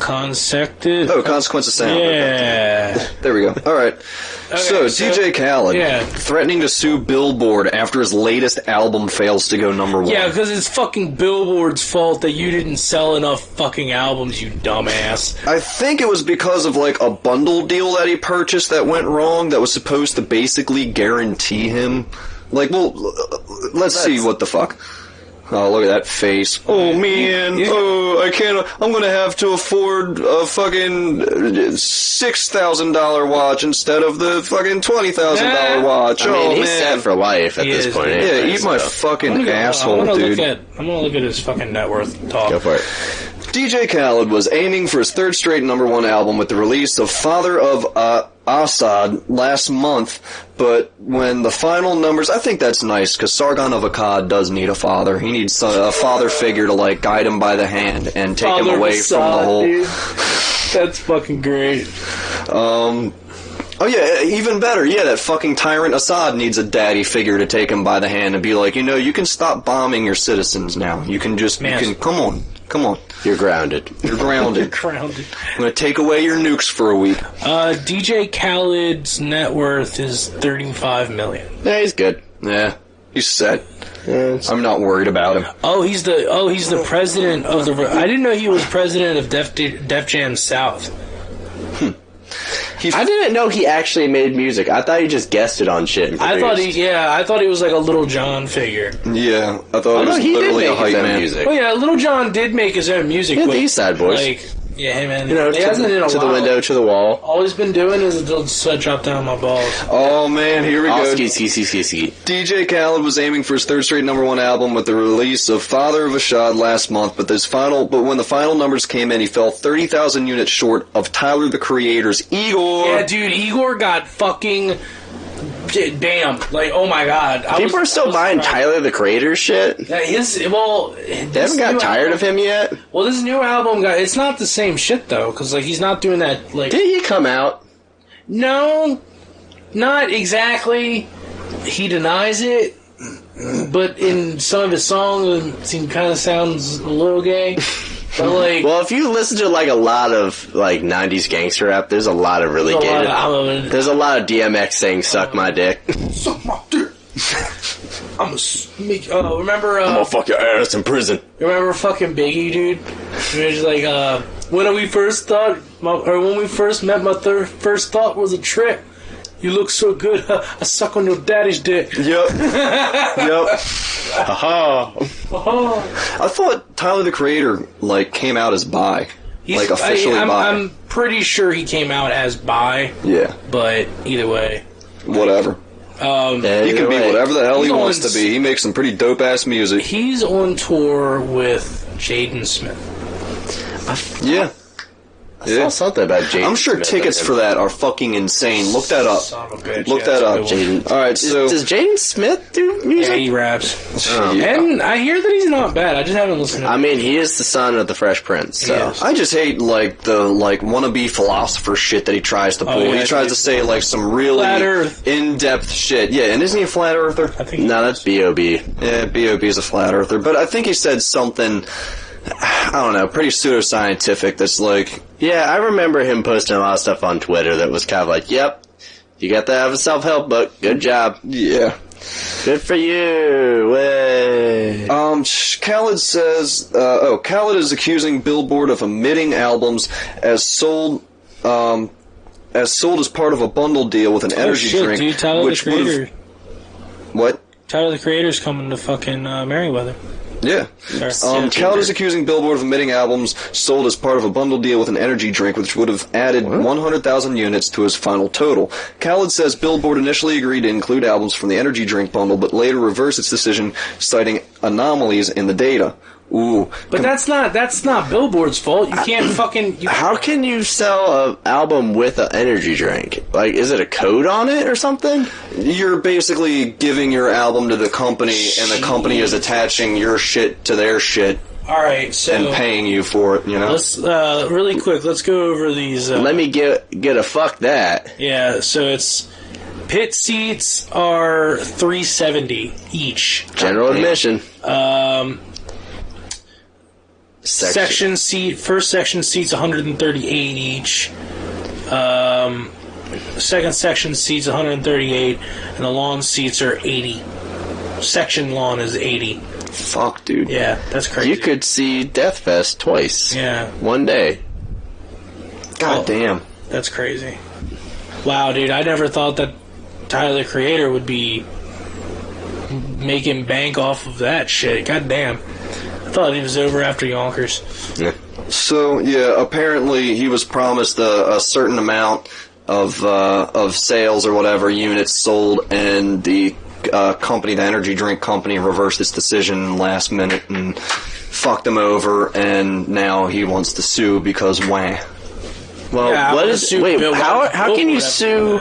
Consected? Oh, Consequence of Sound. Yeah. Okay. There we go. All right. Okay, so, DJ Khaled yeah. threatening to sue Billboard after his latest album fails to go #1. Yeah, because it's fucking Billboard's fault that you didn't sell enough fucking albums, you dumbass. I think it was because of, like, a bundle deal that he purchased that went wrong that was supposed to basically guarantee him... Like, well, let's see what the fuck. Oh, look at that face. Oh, man. Yeah. Oh, I can't... I'm gonna have to afford a fucking $6,000 watch instead of the fucking $20,000 watch. I mean, he's set for life at this point. Yeah, eat my fucking asshole, dude. I'm gonna look at his fucking net worth. Talk. Go for it. DJ Khaled was aiming for his third straight #1 album with the release of Father of Assad last month, but when the final numbers... I think that's nice, because Sargon of Akkad does need a father. He needs a father figure to, like, guide him by the hand and take him away from the whole... Dude. That's fucking great. Oh yeah, even better. Yeah, that fucking tyrant Assad needs a daddy figure to take him by the hand and be like, you know, you can stop bombing your citizens now. You can just... come on. You're grounded. You're grounded. You're grounded. I'm gonna take away your nukes for a week. DJ Khaled's net worth is $35 million. Yeah, he's good. Yeah, he's set. Yeah, I'm not worried about him. He's the president of the... I didn't know he was president of Def Jam South. I didn't know he actually made music. I thought he just guessed it on shit. I thought he was like a Little John figure. Yeah, I thought he was literally a hype man. Music. Oh yeah, Little John did make his own music. Yeah, the East Side Boys. Like, yeah, hey man. You know, he hasn't in a to while. the window, to the wall. All he's been doing is just drop down my balls. Oh man, here we go. Ski. DJ Khaled was aiming for his third straight #1 album with the release of Father of Assad last month, but when the final numbers came in, he fell 30,000 units short of Tyler the Creator's Igor. Yeah, dude, Igor got fucking bam. Like, oh my god. People are still buying Tyler the Creator shit? Yeah, they haven't got tired of him yet? Well, this new album it's not the same shit though, because like he's not doing that. Like, did he come out? No, not exactly. He denies it, but in some of his songs, it kind of sounds a little gay. But like, well, if you listen to like a lot of like 90s gangster rap, there's a lot of really gay. There's a lot of DMX saying "suck my dick." Suck my dick. I'm gonna remember. I'm gonna fuck your ass in prison. Remember fucking Biggie, dude? He was like, when we first met, my first thought was a trick. You look so good, I suck on your daddy's dick. Yep. Haha. I thought Tyler, the Creator, like, came out as bi. Like, officially bi. I'm pretty sure he came out as bi. Yeah. But, either way. Whatever. He can be whatever the hell he wants to be. He makes some pretty dope-ass music. He's on tour with Jaden Smith. Yeah. I saw something about Jaden. I'm sure Smith tickets for that are fucking insane. Look that up. Son of a bitch. Look that up. Jaden. All right, so does Jaden Smith do music? Yeah, he raps. Yeah. And I hear that he's not bad. I just haven't listened to him. I mean, he is the son of the Fresh Prince, so. I just hate the wannabe philosopher shit that he tries to pull. He tries to say like some really in-depth shit. Yeah, and isn't he a flat earther? I think no, that's B.O.B. Yeah, B.O.B. is a flat earther, but I think he said something, I don't know, pretty pseudoscientific that's like... Yeah, I remember him posting a lot of stuff on Twitter that was kind of like, yep, you got to have a self-help book. Good job. Yeah. Good for you. Way. Khaled says, Khaled is accusing Billboard of omitting albums as sold as part of a bundle deal with an energy drink. Dude, Tyler the Creator. What? Tyler the Creator's coming to fucking Merriweather. Yeah. Khaled is accusing Billboard of omitting albums sold as part of a bundle deal with an energy drink, which would have added 100,000 units to his final total. Khaled says Billboard initially agreed to include albums from the energy drink bundle, but later reversed its decision, citing anomalies in the data. Ooh. But that's not Billboard's fault. You can't fucking... How can you sell an album with an energy drink? Like, is it a code on it or something? You're basically giving your album to the company, and the company is attaching your shit to their shit. Alright, so... And paying you for it, you know? Let's, really quick, let's go over these... Let me get a fuck that. Yeah, so it's... Pit seats are $370 each. General admission. Section seat, first section seats 138 each. Second section seats 138, and the lawn seats are 80. Section lawn is 80. Fuck, dude. Yeah, that's crazy. You could see Death Fest twice. Yeah. One day. God damn. That's crazy. Wow, dude, I never thought that Tyler the Creator would be making bank off of that shit. God damn. I thought he was over after Yonkers. Yeah. So, yeah, apparently he was promised a certain amount of sales or whatever, units sold, and the company, the energy drink company, reversed its decision last minute and fucked him over, and now he wants to sue because wah. Well, yeah, how can you sue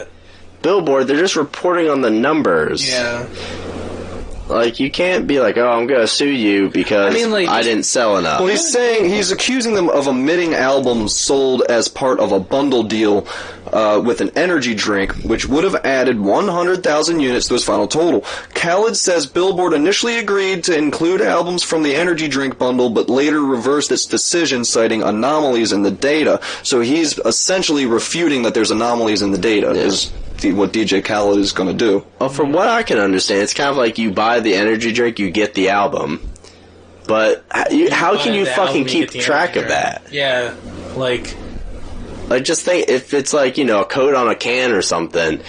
Billboard? They're just reporting on the numbers. Yeah. Like, you can't be like, oh, I'm going to sue you because I didn't sell enough. Well, he's accusing them of omitting albums sold as part of a bundle deal with an energy drink, which would have added 100,000 units to his final total. Khaled says Billboard initially agreed to include albums from the energy drink bundle, but later reversed its decision, citing anomalies in the data. So he's essentially refuting that there's anomalies in the data, is what DJ Khaled is going to do. Well, from what I can understand, it's kind of like you buy the energy drink, you get the album. But how can you fucking keep track of that? Yeah, like just think, if it's like, a code on a can or something,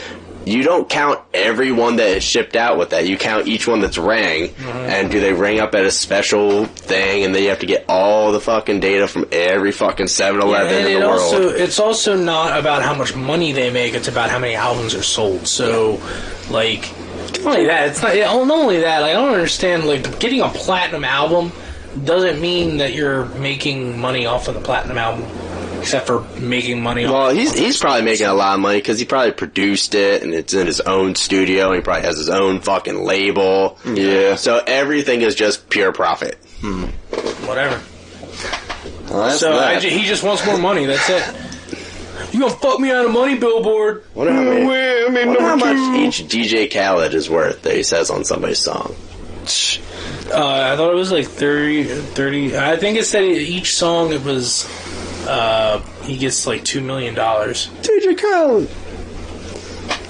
you don't count every one that is shipped out with that. You count each one that's rang, and do they ring up at a special thing, and then you have to get all the fucking data from every fucking 7-Eleven in the world. It's also not about how much money they make, it's about how many albums are sold. So, like, not only that, I don't understand, like, getting a platinum album doesn't mean that you're making money off of the platinum album. Except for making money. Well, he's probably making a lot of money because he probably produced it and it's in his own studio and he probably has his own fucking label. Yeah. So everything is just pure profit. Whatever. Well, he just wants more money. That's it. You gonna fuck me out of money, Billboard? Wonder how much each DJ Khaled is worth that he says on somebody's song. I thought it was like 30. I think it said each song it was. He gets like $2 million DJ Khaled.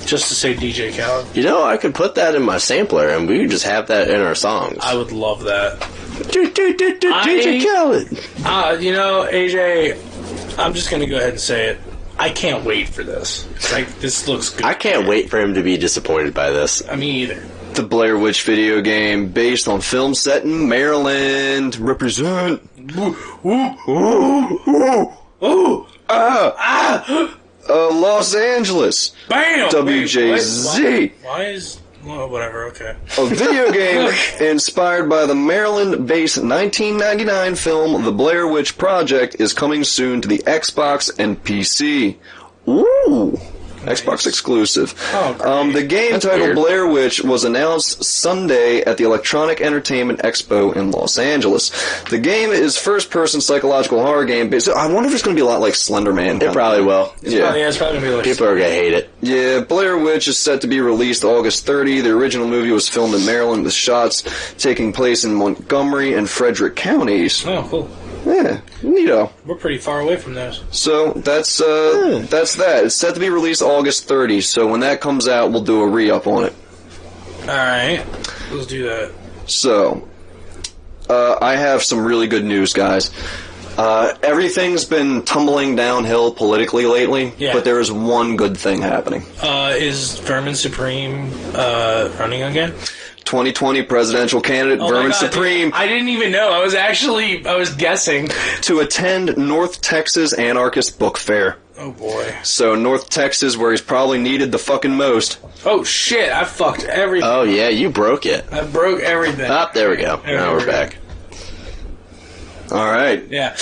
just to say DJ Khaled. You know, I could put that in my sampler and we could just have that in our songs. I would love that. DJ Khaled. You know, AJ, I'm just gonna go ahead and say it. I can't wait for this. Like, this looks good. I can't wait for him to be disappointed by this. Me either. The Blair Witch video game based on film set in Maryland. Represent. Los Angeles. Bam! WJZ. Why is... Well, whatever, okay. A video game inspired by the Maryland-based 1999 film The Blair Witch Project is coming soon to the Xbox and PC. Ooh! Nice. Xbox exclusive. Oh, great. The game That's titled weird. Blair Witch was announced Sunday at the Electronic Entertainment Expo in Los Angeles. The game is first-person psychological horror game based. I wonder if it's going to be a lot like Slender Man. It probably will. It's probably going to be like... People are going to hate it. Yeah, Blair Witch is set to be released August 30. The original movie was filmed in Maryland with shots taking place in Montgomery and Frederick counties. Oh, cool. Yeah, neato. We're pretty far away from those. So that's that. It's set to be released August 30. So when that comes out, we'll do a re-up on it. Alright, let's do that. So, I have some really good news, guys. Everything's been tumbling downhill politically lately, Yeah. but there is one good thing happening. Is Vermin Supreme running again? 2020 presidential candidate Oh my Vermin God, Supreme dude, I didn't even know. I was guessing. to attend North Texas Anarchist Book Fair. Oh boy. So North Texas, where he's probably needed the fucking most. Oh shit, I fucked everything. Oh, yeah, you broke it. I broke everything. Ah, there we go. There Now we we're go. back. All right. Yeah.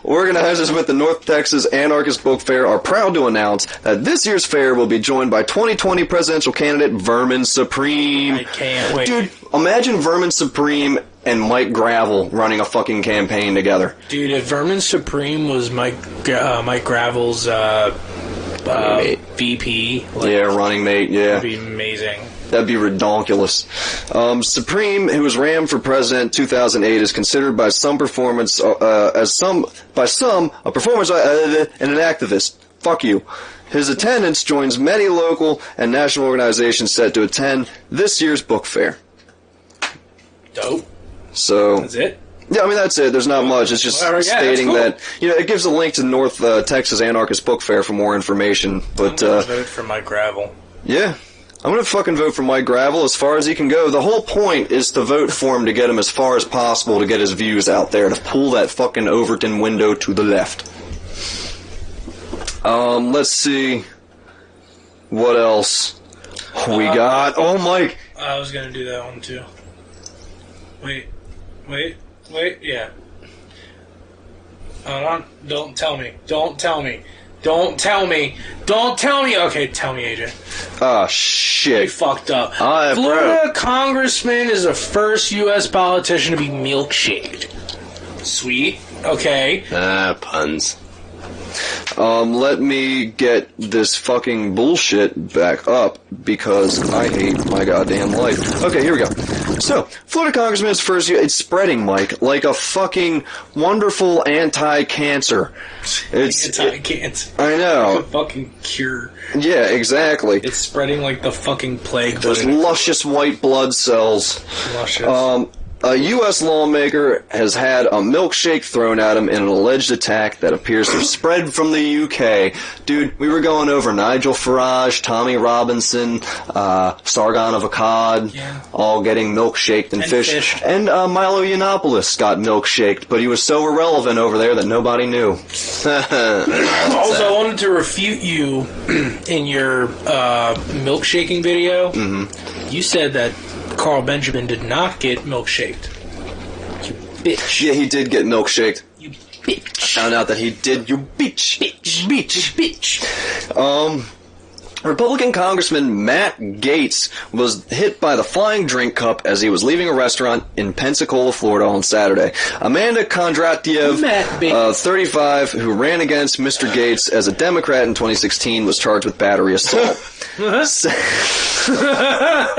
Organizers with the North Texas Anarchist Book Fair are proud to announce that this year's fair will be joined by 2020 presidential candidate Vermin Supreme. I can't wait. Dude, imagine Vermin Supreme and Mike Gravel running a fucking campaign together. Dude, if Vermin Supreme was Mike Gravel's mate. VP, Yeah, running mate, yeah. that'd be amazing. That'd be redonkulous. Supreme, who was ran for president 2008, is considered by some a performance and an activist. Fuck you. His attendance joins many local and national organizations set to attend this year's book fair. Dope. So That's it? yeah, I mean that's it. There's not much. It's just Yeah, that's stating cool. that it gives a link to North Texas Anarchist Book Fair for more information. But I'm gonna vote for Mike Gravel. yeah. I'm going to fucking vote for Mike Gravel as far as he can go. The whole point is to vote for him to get him as far as possible to get his views out there, to pull that fucking Overton window to the left. Let's see. What else we got? Oh, Mike. I was gonna do that one too. Wait, yeah. Hold on. Don't tell me. Okay, tell me, AJ. Ah, We shit. fucked up. Alright, bro. Florida congressman is the first U.S. politician to be milkshaked. Sweet. Okay. Puns. Let me get this fucking bullshit back up because I hate my goddamn life. Okay, here we go. So, Florida congressman's first year, it's spreading, Mike, like a fucking wonderful anti-cancer. Anti-cancer. I Like a know. fucking cure. Yeah, exactly. It's spreading like the fucking plague. Those but it's luscious white blood cells. luscious. A U.S. lawmaker has had a milkshake thrown at him in an alleged attack that appears to have spread from the U.K. Dude, we were going over Nigel Farage, Tommy Robinson, Sargon of Akkad, Yeah. all getting milkshaked and fished. fished. And Milo Yiannopoulos got milkshaked, but he was so irrelevant over there that nobody knew. Also, I wanted to refute you in your milkshaking video. Mm-hmm. You said that Carl Benjamin did not get milkshaked. You bitch. Yeah, he did get milkshaked. You bitch. Found out that he did, you bitch. Bitch. Republican Congressman Matt Gaetz was hit by the flying drink cup as he was leaving a restaurant in Pensacola, Florida on Saturday. Amanda Kondratiev, 35, who ran against Mr. Gaetz as a Democrat in 2016, was charged with battery assault.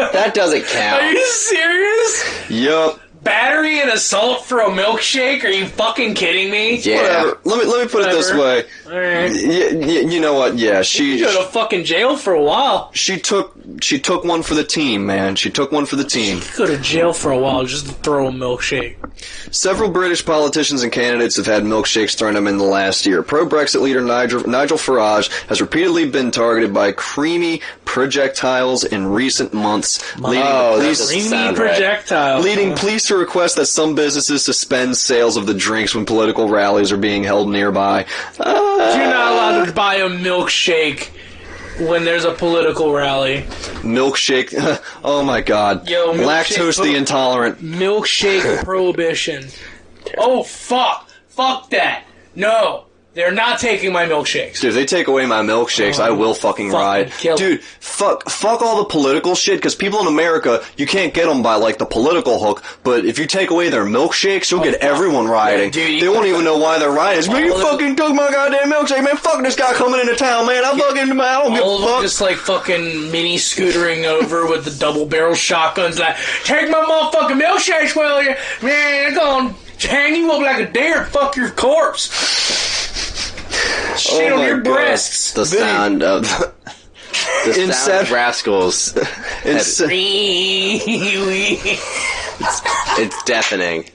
That doesn't count. Are you serious? Yup. Battery and assault for a milkshake? Are you fucking kidding me? Yeah. Whatever. Let me put it this way. Alright. You know what? Yeah, You go to fucking jail for a while. She took one for the team, man. She took one for the team. You go to jail for a while just to throw a milkshake. Several British politicians and candidates have had milkshakes thrown at them in the last year. Pro-Brexit leader Nigel Farage has repeatedly been targeted by creamy projectiles in recent months, leading police to request that some businesses suspend sales of the drinks when political rallies are being held nearby. You're not allowed to buy a milkshake when there's a political rally. Milkshake. Oh my god. Yo, lactose the intolerant. Milkshake prohibition. Oh, fuck. Fuck that. No. They're not taking my milkshakes. Dude, if they take away my milkshakes, I will fucking riot. Dude, fuck all the political shit, because people in America, you can't get them by, like, the political hook, but if you take away their milkshakes, you'll get everyone rioting. Yeah, dude, they won't even know why they're rioting. It's, man, you fucking took my goddamn milkshake, man. Fuck this guy coming into town, man. I don't give all a of them fuck. just, like, fucking mini-scootering over with the double-barrel shotguns, like, take my motherfucking milkshakes, will you? Man, I'm gonna hang you up like a deer and fuck your corpse. Shit on your breasts. The sound of sound of rascals. It's deafening.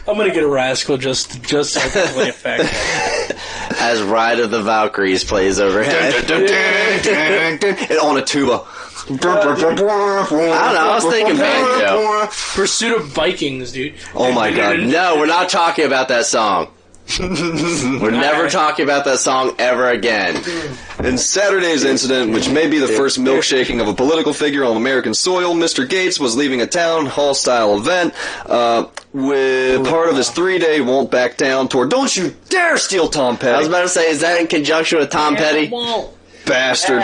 I'm gonna get a rascal just so I can play effect. As Ride of the Valkyries plays overhead. And on a tuba. I don't know, I was thinking banjo. Pursuit of Vikings, dude. Oh my god. No, we're not talking about that song. We're never talking about that song ever again. In Saturday's incident, which may be the first milkshaking of a political figure on American soil, Mr. Gaetz was leaving a town hall-style event with part of his 3-day won't back down tour. Don't you dare steal Tom Petty. I was about to say, is that in conjunction with Tom Petty? Bastard.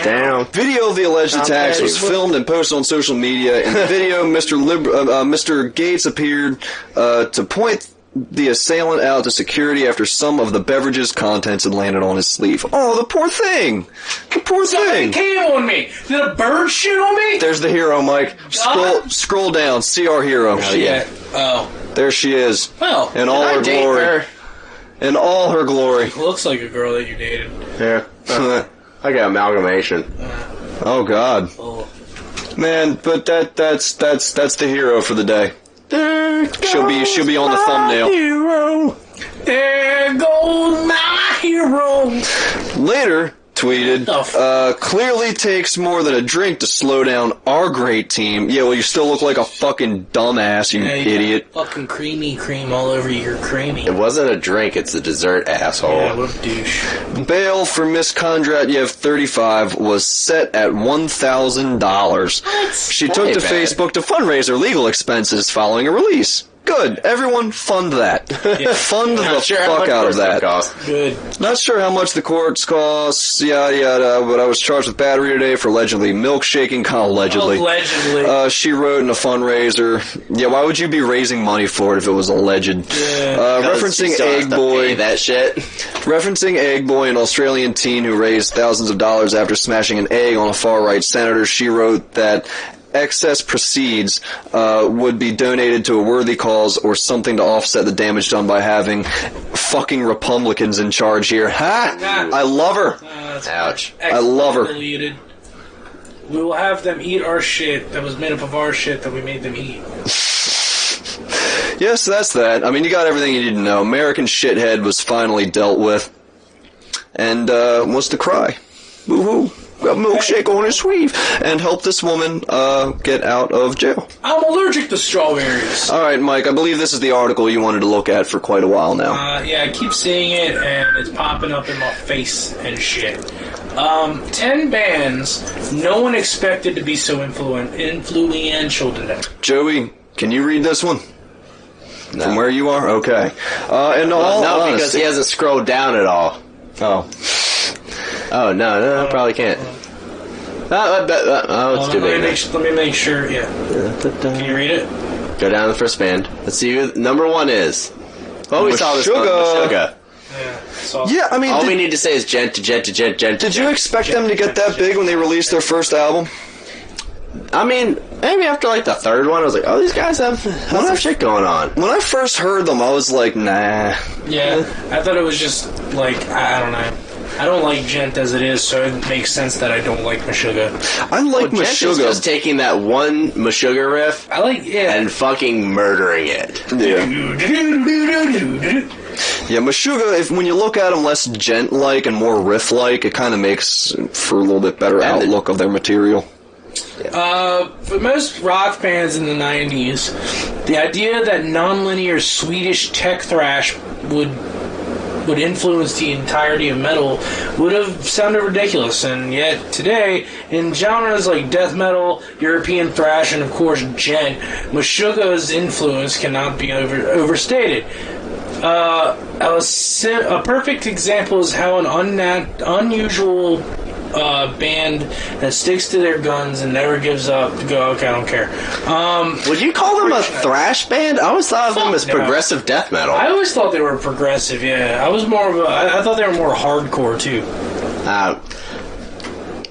Damn. Video of the alleged attacks was filmed and posted on social media. In the video, Mr. Gaetz appeared to point the assailant out to security after some of the beverage's contents had landed on his sleeve. Oh, the poor thing! The poor thing! Somebody came on me! Did a bird shoot on me? There's the hero, Mike. Scroll down. See our hero. Yeah. Oh. There she is. Well, in all her glory. In all her glory. Looks like a girl that you dated. Yeah. I got amalgamation. Oh God. Oh. Man, but that's the hero for the day. She'll be on the thumbnail. Hero. There goes my hero. Later, tweeted, clearly takes more than a drink to slow down our great team. Yeah, well, you still look like a fucking dumbass, you idiot. Fucking creamy cream all over you. You're creamy. It wasn't a drink, it's a dessert, asshole. Yeah, what a douche. Bail for Miss Kondratiev, 35, was set at $1,000. She took to Facebook to fundraise her legal expenses following a release. Good. Everyone fund that. Yeah. Fund the fuck out of that. Good. Not sure how much the courts cost, yada yada, but I was charged with battery today for allegedly milkshaking. Allegedly. Allegedly. She wrote in a fundraiser. Yeah, why would you be raising money for it if it was alleged? Yeah. Referencing Egg Boy. That shit. Referencing Egg Boy, an Australian teen who raised thousands of dollars after smashing an egg on a far-right senator, she wrote that excess proceeds would be donated to a worthy cause or something to offset the damage done by having fucking Republicans in charge here. Ha! I love her. Ouch. I love her. Deleted. We will have them eat our shit that was made up of our shit that we made them eat. Yes, that's that. I mean, you got everything you need to know. American shithead was finally dealt with and wants to cry. Woo-hoo. Got a milkshake on his sleeve and help this woman get out of jail. I'm allergic to strawberries. All right, Mike, I believe this is the article you wanted to look at for quite a while now. Yeah, I keep seeing it, and it's popping up in my face and shit. 10 bands no one expected to be so influential today. Joey, can you read this one? No. From where you are? Okay. No, because he hasn't scrolled down at all. Oh. Oh, no, probably can't. It's too big. Let me make sure, yeah. Can you read it? Go down to the first band. Let's see who number 1 is. Well, we saw this one. Meshuggah. Yeah. I mean... All we need to say is gent to gent to gent. Did you expect them to get that big when they released their first album? I mean, maybe after like the third one, I was like, oh, these guys have shit going on. When I first heard them, I was like, nah. Yeah, I thought it was just like, I don't know. I don't like gent as it is, so it makes sense that I don't like Meshuggah. I like Gent is Meshuggah. just taking that one Meshuggah riff I like, yeah. and fucking murdering it. Yeah. Yeah, Meshuggah, when you look at them less gent-like and more riff-like, it kind of makes for a little bit better outlook of their material. For most rock fans in the 90s, the idea that non-linear Swedish tech thrash would influence the entirety of metal would have sounded ridiculous, and yet today, in genres like death metal, European thrash, and of course gent, Meshuggah's influence cannot be overstated. A perfect example is how an unusual band that sticks to their guns and never gives up to go, okay, I don't care. Would you call them a thrash band? I always thought of them as progressive death metal. I always thought they were progressive, yeah. I was more of I thought they were more hardcore, too.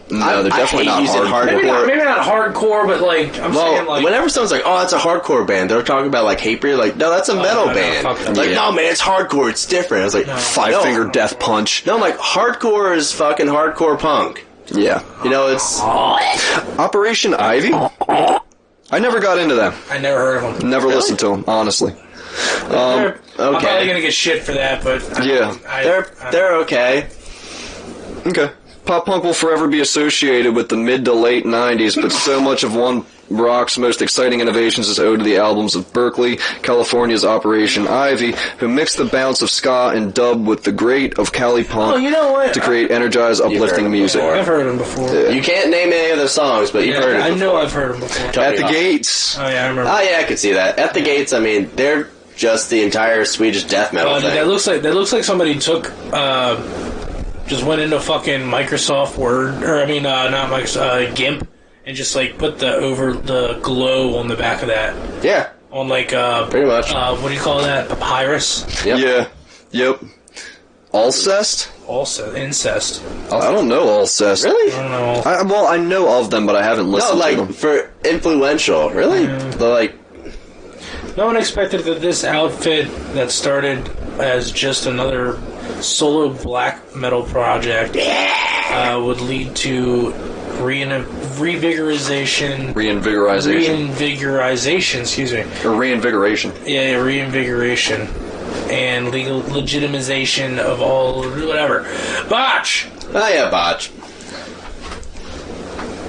No, they're definitely not hardcore. Maybe not hardcore, but like, I'm saying like... whenever someone's like, oh, that's a hardcore band, they're talking about like Hatebreed, like, no, that's a metal band. Like, no, man, it's hardcore, it's different. I was like, Five-finger death punch. No, I'm like, hardcore is fucking hardcore punk. Yeah. You know, it's... Operation Ivy? I never got into them. I never heard of them. Never listened to them, honestly. I'm probably gonna get shit for that, but... They're okay. Okay. Pop punk will forever be associated with the mid to late 90s, but so much of one rock's most exciting innovations is owed to the albums of Berkeley, California's Operation Ivy, who mixed the bounce of ska and dub with the great of Cali punk to create energized, uplifting music. I've heard them before. Yeah. You can't name any of their songs, but you've heard it before. I know I've heard them before. At the Gates. Oh, yeah, I remember. Oh, yeah, I could see that. At the Gates, I mean, they're just the entire Swedish death metal thing. That looks like somebody took... just went into fucking Microsoft Word, or not Microsoft, GIMP, and just like put the glow on the back of that. Yeah. On like pretty much. What do you call that? Papyrus. Yep. Yeah. Yep. Alcest? Also incest. I don't know Alcest. Really? I don't know. I know of them, but I haven't listened to them. For influential. Really? Yeah. No one expected that this outfit that started as just another solo black metal project would lead to reinvigoration, excuse me. Or reinvigoration. Yeah, reinvigoration. And legal legitimization of all, whatever. Botch! Oh, yeah, Botch.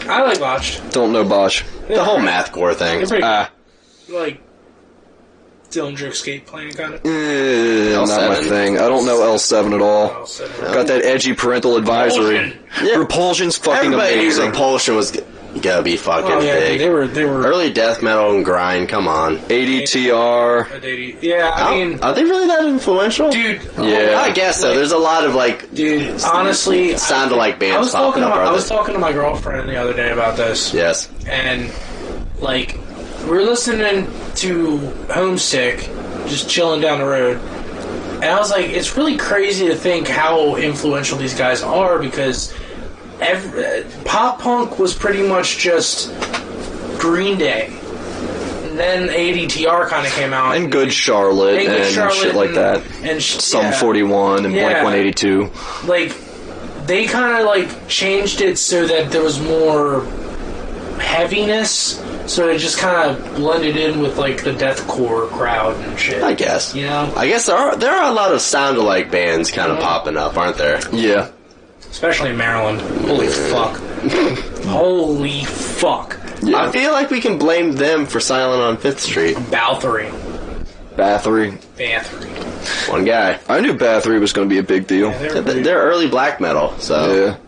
I like Botch. Don't know Botch. The whole mathcore thing. Like Dillinger Escape Plan, kind of. Not my thing. I don't know L7 at all. L7. Got that edgy parental advisory. Yeah. Repulsion's fucking Everybody amazing. knew Repulsion was gonna be fucking big. They were early death metal and grind. Come on. ADTR. Yeah, I mean, are they really that influential, dude? Yeah, I guess so. There's a lot of dude. Honestly, sound alike bands popping up. I was talking to my girlfriend the other day about this. Yes, and like we're listening to Homesick, just chilling down the road, and I was like, it's really crazy to think how influential these guys are because pop punk was pretty much just Green Day. And then ADTR kind of came out. And Good Charlotte and shit like that. And Sum 41 and Blink 182. Like, they kind of like changed it so that there was more heaviness. So it just kind of blended in with like the deathcore crowd and shit. I guess. You know? I guess there are a lot of sound-alike bands kind of popping up, aren't there? Yeah. Especially in Maryland. Holy fuck. Holy fuck. Yeah. I feel like we can blame them for Silent on 5th Street. Bathory. One guy. I knew Bathory was going to be a big deal. Yeah, they're early black metal, so... Yeah.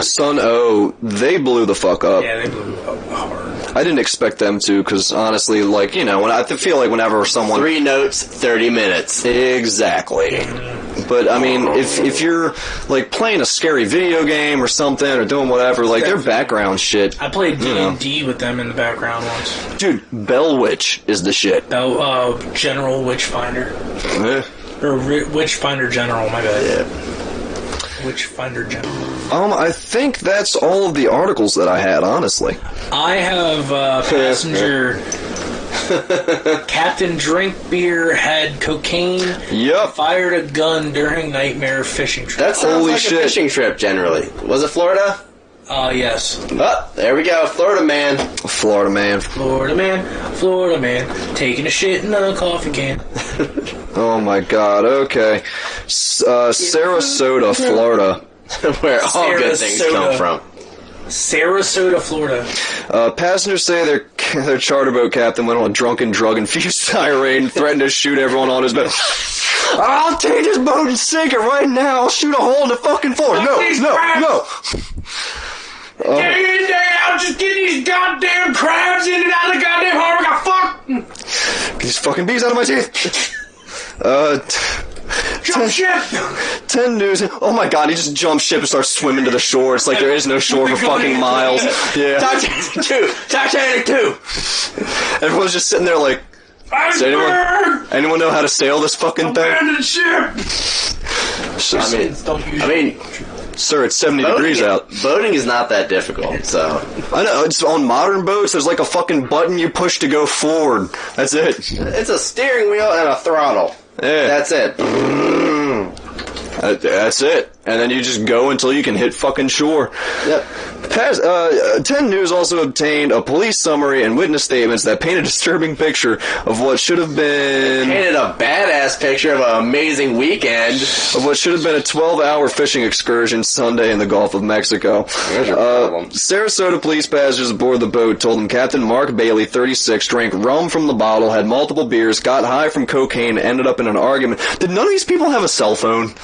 Sun O, they blew the fuck up. Yeah, they blew up hard. I didn't expect them to, because honestly, like, you know, when I feel like whenever someone... 3 notes, 30 minutes. Exactly. But, I mean, if you're, like, playing a scary video game or something, or doing whatever, like, their background shit... I played D&D with them in the background once. Dude, Bell Witch is the shit. General Witchfinder. Or Witchfinder General, my bad. Yeah. Witchfinder General. I think that's all of the articles that I had, honestly. I have passenger... Captain Drink Beer had cocaine. Yep. Fired a gun during nightmare fishing trip. That sounds like a fishing trip, generally. Was it Florida? Yes. Oh, there we go. Florida man. Florida man. Florida man. Florida man. Taking a shit in a coffee can. Oh my god, okay. Sarasota, Florida. Where all good things come from. Sarasota, Florida. Passengers say their charter boat captain went on a drunken, drug-infused tirade and threatened to shoot everyone on his boat. I'll take this boat and sink it right now. I'll shoot a hole in the fucking floor. No. Day in, day out, just get these goddamn crabs in and out of the goddamn harbor. Got fuck. Get these fucking bees out of my teeth. Jump ship. 10 News. Oh my god, he just jumps ship and starts swimming to the shore. It's like there is no shore for fucking miles. Yeah. Titanic 2. Everyone's just sitting there like, does anyone know how to sail this fucking thing? Abandoned ship. I mean, sir, it's 70 degrees out. Boating is not that difficult, so... I know, it's on modern boats, there's like a fucking button you push to go forward. That's it. It's a steering wheel and a throttle. Yeah. That's it. That's it. And then you just go until you can hit fucking shore. Yep. 10 News also obtained a police summary and witness statements that paint a disturbing picture of what should have been... Painted a badass picture of an amazing weekend. Of what should have been a 12-hour fishing excursion Sunday in the Gulf of Mexico. There's your problem. Sarasota police passengers aboard the boat told them Captain Mark Bailey, 36, drank rum from the bottle, had multiple beers, got high from cocaine, and ended up in an argument. Did none of these people have a cell phone?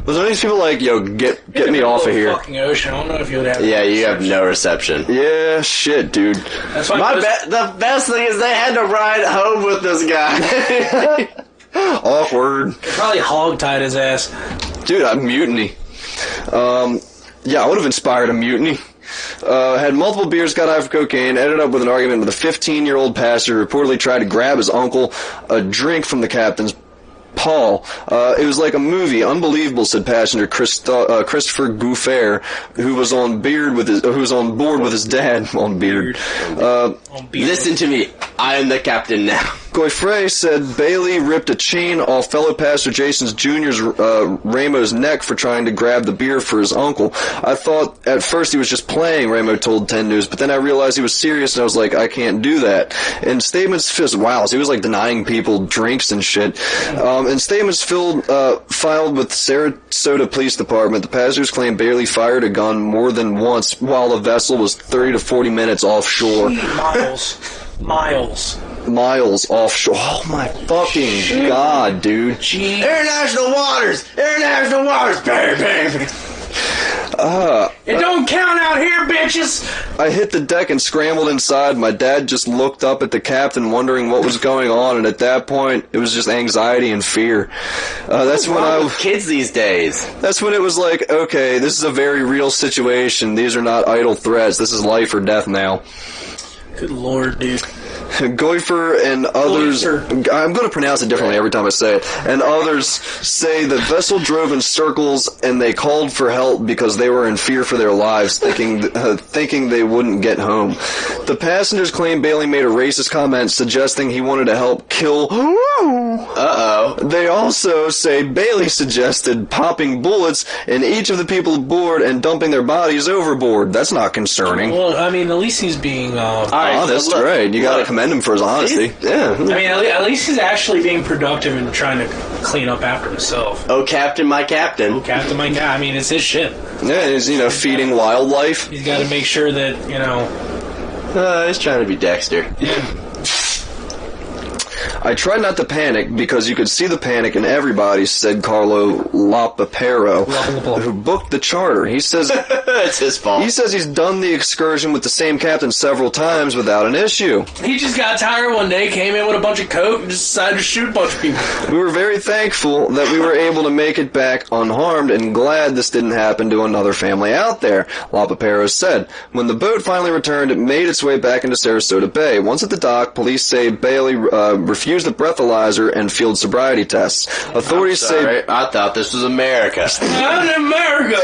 Was there any people like, yo, get me off of here? Fucking ocean. I don't know if you would have. Yeah, you have no reception. Yeah, shit, dude. That's why the best thing is they had to ride home with this guy. Awkward. They probably hogtied his ass. Dude, I'm mutiny. Yeah, I would have inspired a mutiny. Had multiple beers, got high for cocaine, ended up with an argument with a 15-year-old passenger, reportedly tried to grab his uncle a drink from the captain's Paul. It was like a movie. Unbelievable, said passenger Christopher Gouffair, who was on board with his dad on Beard. Listen to me. I am the captain now. Goiffre said Bailey ripped a chain off fellow passenger Jason Jr.'s Ramo's neck for trying to grab the beer for his uncle. I thought at first he was just playing, Ramo told 10 News, but then I realized he was serious and I was like, I can't do that. In statements, wow, so he was like denying people drinks and shit. In statements filed with Sarasota Police Department, the passengers claim Bailey fired a gun more than once while the vessel was 30 to 40 minutes offshore. Miles offshore. Oh my fucking god, dude. International waters! International waters! Bang, bang. It don't count out here, bitches! I hit the deck and scrambled inside. My dad just looked up at the captain wondering what was going on, and at that point, it was just anxiety and fear. That's when kids these days. That's when it was like, okay, this is a very real situation. These are not idle threats. This is life or death now. Good lord, dude. Goifer and others, I'm going to pronounce it differently every time I say it, and others say the vessel drove in circles and they called for help because they were in fear for their lives, thinking they wouldn't get home. The passengers claim Bailey made a racist comment suggesting he wanted to help kill... Uh-oh. They also say Bailey suggested popping bullets in each of the people aboard and dumping their bodies overboard. That's not concerning. Well, I mean, at least he's being honest, right? You gotta commend him for his honesty. Yeah. I mean, at least he's actually being productive and trying to clean up after himself. Oh, Captain, my captain. Oh, Captain, my guy. I mean, it's his ship. Yeah, he's, feeding wildlife. He's got to make sure that, he's trying to be Dexter. Yeah. I tried not to panic because you could see the panic in everybody, said Carlo Lapapero, who booked the charter. He says it's his fault. He says he's done the excursion with the same captain several times without an issue. He just got tired one day, came in with a bunch of coke, and just decided to shoot a bunch of people. We were very thankful that we were able to make it back unharmed and glad this didn't happen to another family out there, Lapapero said. When the boat finally returned, it made its way back into Sarasota Bay. Once at the dock, police say Bailey refused the breathalyzer and field sobriety tests. Authorities say... I thought this was America. Not in America!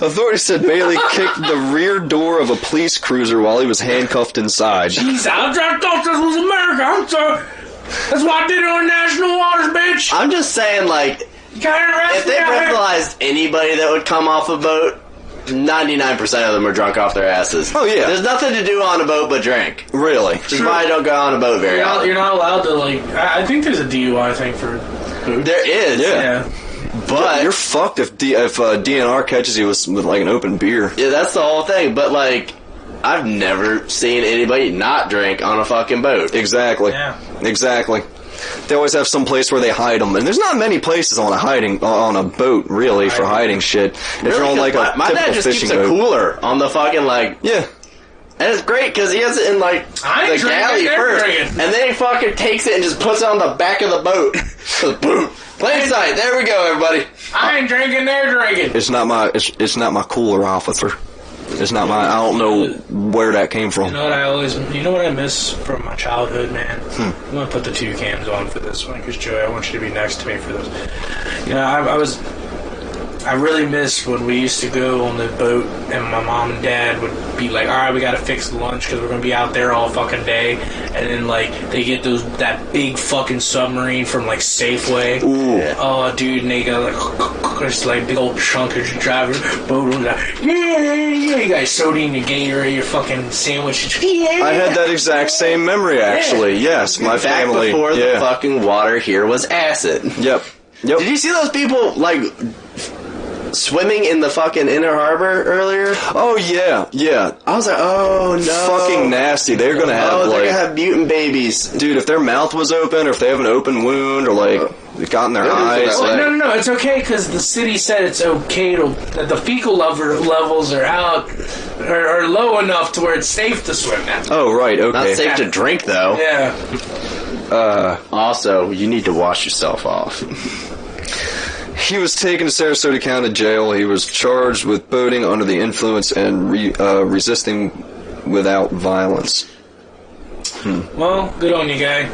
Authorities said Bailey kicked the rear door of a police cruiser while he was handcuffed inside. Jeez, I thought this was America. I'm sorry. That's why I did it on national waters, bitch. I'm just saying, like, if they breathalyzed anybody that would come off a boat, 99% of them are drunk off their asses. Oh, yeah. There's nothing to do on a boat but drink. Really? Which is why I don't go on a boat very often. You're not allowed to, like... I think there's a DUI thing for food. There is. Yeah. But... You're fucked if DNR catches you with like, an open beer. Yeah, that's the whole thing. But, like, I've never seen anybody not drink on a fucking boat. Exactly. Yeah. Exactly. They always have some place where they hide them, and there's not many places on a boat really for hiding shit. If Really, you're on like a my dad typical just keeps fishing a boat. cooler on the fucking like. Yeah. And it's great because he has it in like I the ain't drinking, galley they're first, drinking. and then he fucking takes it and just puts it on the back of the boat. Boom, plain sight. There we go, everybody. I ain't drinking, they're drinking. It's not my cooler, officer. It's not my. I don't know where that came from. You know what I miss from my childhood, man? I'm gonna put the 2 cams on for this one because Joey, I want you to be next to me for this. You know, I really miss when we used to go on the boat and my mom and dad would be like, all right, we gotta fix lunch because we're gonna be out there all fucking day, and then like they get that big fucking submarine from like Safeway. Ooh. Oh, dude, and they got like just like big old chunk of driving boat on that. Yeah, you guys soda in your Gatorade, your fucking sandwich. Yeah. I had that exact same memory, actually. Yes, my Back family. before the fucking water here was acid. Yep. Did you see those people like swimming in the fucking inner harbor earlier? Oh yeah. I was like, oh no, fucking nasty. They're gonna have they're like, gonna have mutant babies, dude. If their mouth was open, or if they have an open wound, or like it got in their eyes. Like, No, it's okay because the city said it's okay that the fecal levels are are low enough to where it's safe to swim now. oh right, okay. Not safe to drink though. Yeah. Also, you need to wash yourself off. He was taken to Sarasota County Jail. He was charged with boating under the influence and resisting without violence. Well, good on you, guy.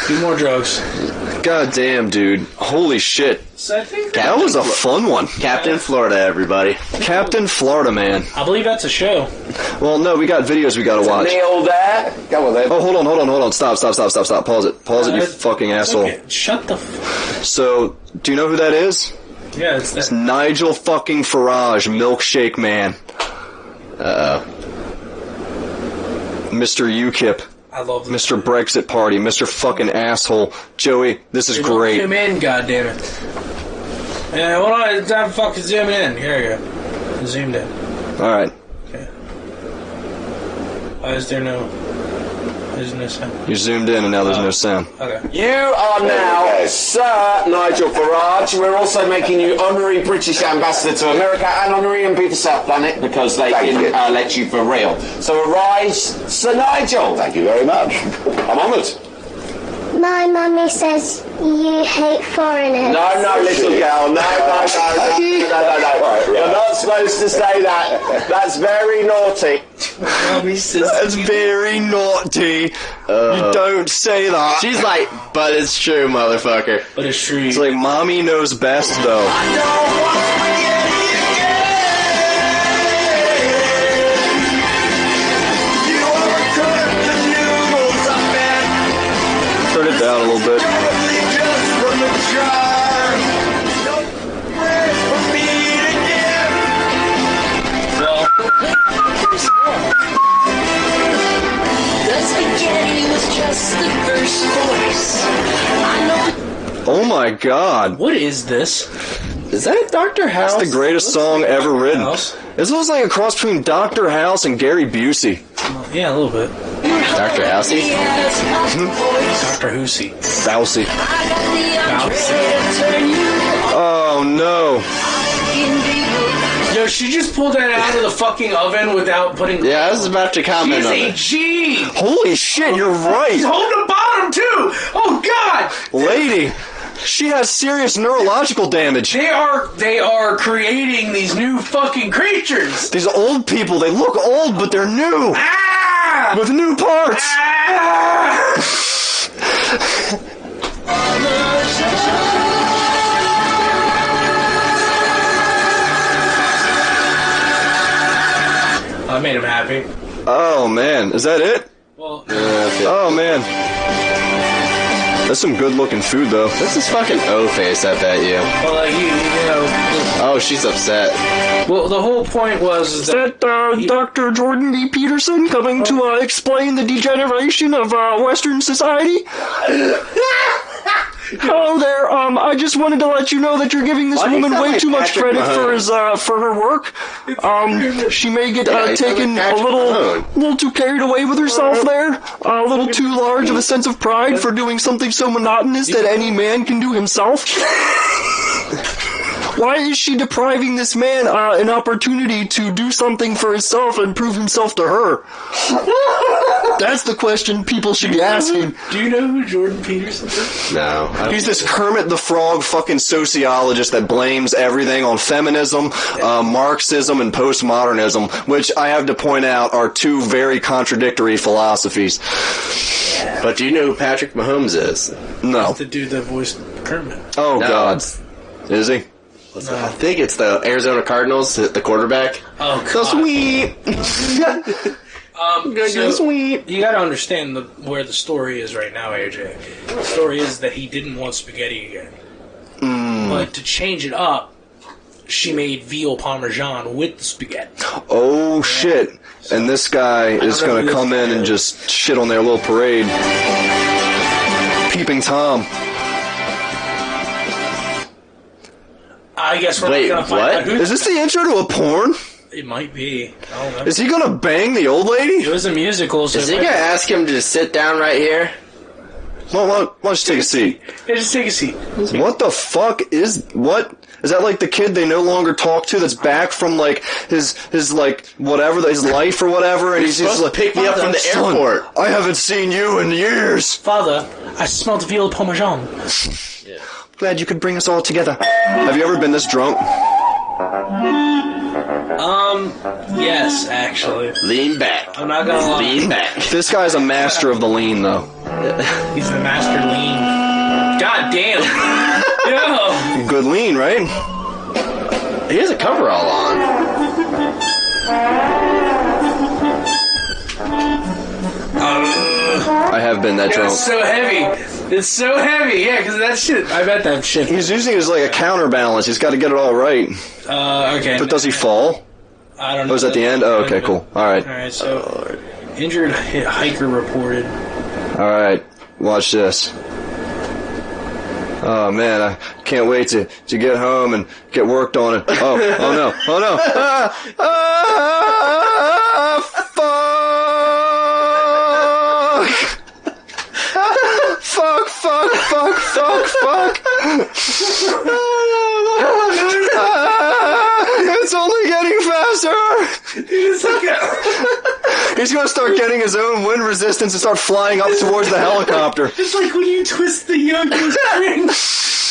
Do more drugs. God damn, dude. Holy shit. So I think That was a fun one. Captain Florida, everybody. Captain Florida Man. I believe that's a show. Well, no, we got videos we gotta watch. Neil there. Go on then. Oh, hold on. Stop. Pause it, you fucking asshole. Okay, shut the So, do you know who that is? Yeah, it's It's that. Nigel fucking Farage, milkshake man. Mr. UKIP. I love this. Mr. Brexit Party, Mr. fucking asshole. Joey, this is great. Zoom in, goddammit. Yeah, hold on, it's time fucking zooming in. Here we go. Zoomed in. Alright. Okay. Why is there no... There's no sound. You zoomed in and now there's no sound. Okay. You are now Sir Nigel Farage. We're also making you honorary British ambassador to America and honorary MP for South Planet because they can let you for real. So arise, Sir Nigel. Thank you very much. I'm honoured. My mummy says you hate foreigners. No, little girl. No. You're not supposed to say that. That's very naughty. That's very naughty. You don't say that. She's like, but it's true, motherfucker. But it's true. It's like, mommy knows best, though. Turn it down a little bit. Oh my god. What is this? Is that Dr. House? It's the greatest song ever written. House. This looks like a cross between Dr. House and Gary Busey. Yeah, a little bit. Dr. Housey? Dr. Housey. Bousey. Oh no. Yo, she just pulled that out of the fucking oven without putting... Yeah, I was about to comment She's on a it. G! Holy shit, you're He's right. holding the bottom, too! Oh, God! Lady, she has serious neurological damage. They are creating these new fucking creatures! These old people, they look old, but they're new. Ah! With new parts. Ah! I made him happy. Oh man, is that it? Well, Oh man. That's some good looking food though. This is fucking O-face, I bet you. well, like you know. Oh, she's upset. Well, the whole point was that Dr. Jordan B. Peterson coming to explain the degeneration of Western society? Hello there. I just wanted to let you know that you're giving this Why do you woman sound way like too much Patrick credit Mahomes? for her work. She may get you sound like taken a Patrick little too carried away with herself there. A little too large of a sense of pride for doing something so monotonous that any man can do himself. Why is she depriving this man an opportunity to do something for himself and prove himself to her? That's the question people should be asking. Do you know who Jordan Peterson is? No. He's this Kermit the Frog fucking sociologist that blames everything on feminism, Marxism, and postmodernism, which I have to point out are two very contradictory philosophies. But do you know who Patrick Mahomes is? No. The dude that voiced Kermit. Oh, No, God. it's- Is he? I think it's the Arizona Cardinals, the quarterback. Oh, God. So sweet. So, sweet. you gotta understand where the story is right now, AJ. The story is that he didn't want spaghetti again. But to change it up, she made veal parmesan with the spaghetti. Oh, shit. And this guy is know going who to this come in guy and is. just shit on their little parade. Peeping Tom. I guess we're Wait, not gonna find what? out who Is this the intro to a porn? it might be. I don't know. Is he going to bang the old It lady? was a musical, so Is he gonna ask him to sit down right here? Why don't you take a seat? Yeah, just take a seat. What the fuck is... What? Is that like the kid they no longer talk to that's back from like his like whatever, his life or whatever, and he's just supposed like, to pick me up from the "Son, airport." I haven't seen you in years. Father, I smelled veal parmesan. Glad you could bring us all together. Have you ever been this drunk? Yes, actually. Lean back. I'm not gonna lie. Lean back. This guy's a master of the lean, though. He's the master lean. God damn. Yo. Good lean, right? He has a coverall on. I have been that drunk. It's so heavy. It's so heavy. Yeah, because that shit. I bet that shit. He's using it as like a counterbalance. He's got to get it all right. Okay. But does he fall? I don't know. Oh, is that the end? Oh, okay, cool. All right. Alright, so. Injured hiker reported. All right. Watch this. Oh man, I can't wait to get home and get worked on it. Oh no, oh no. Fuck. Fuck. It's only getting faster. He's gonna start getting his own wind resistance and start flying up towards the helicopter. It's like when you twist the yoke string.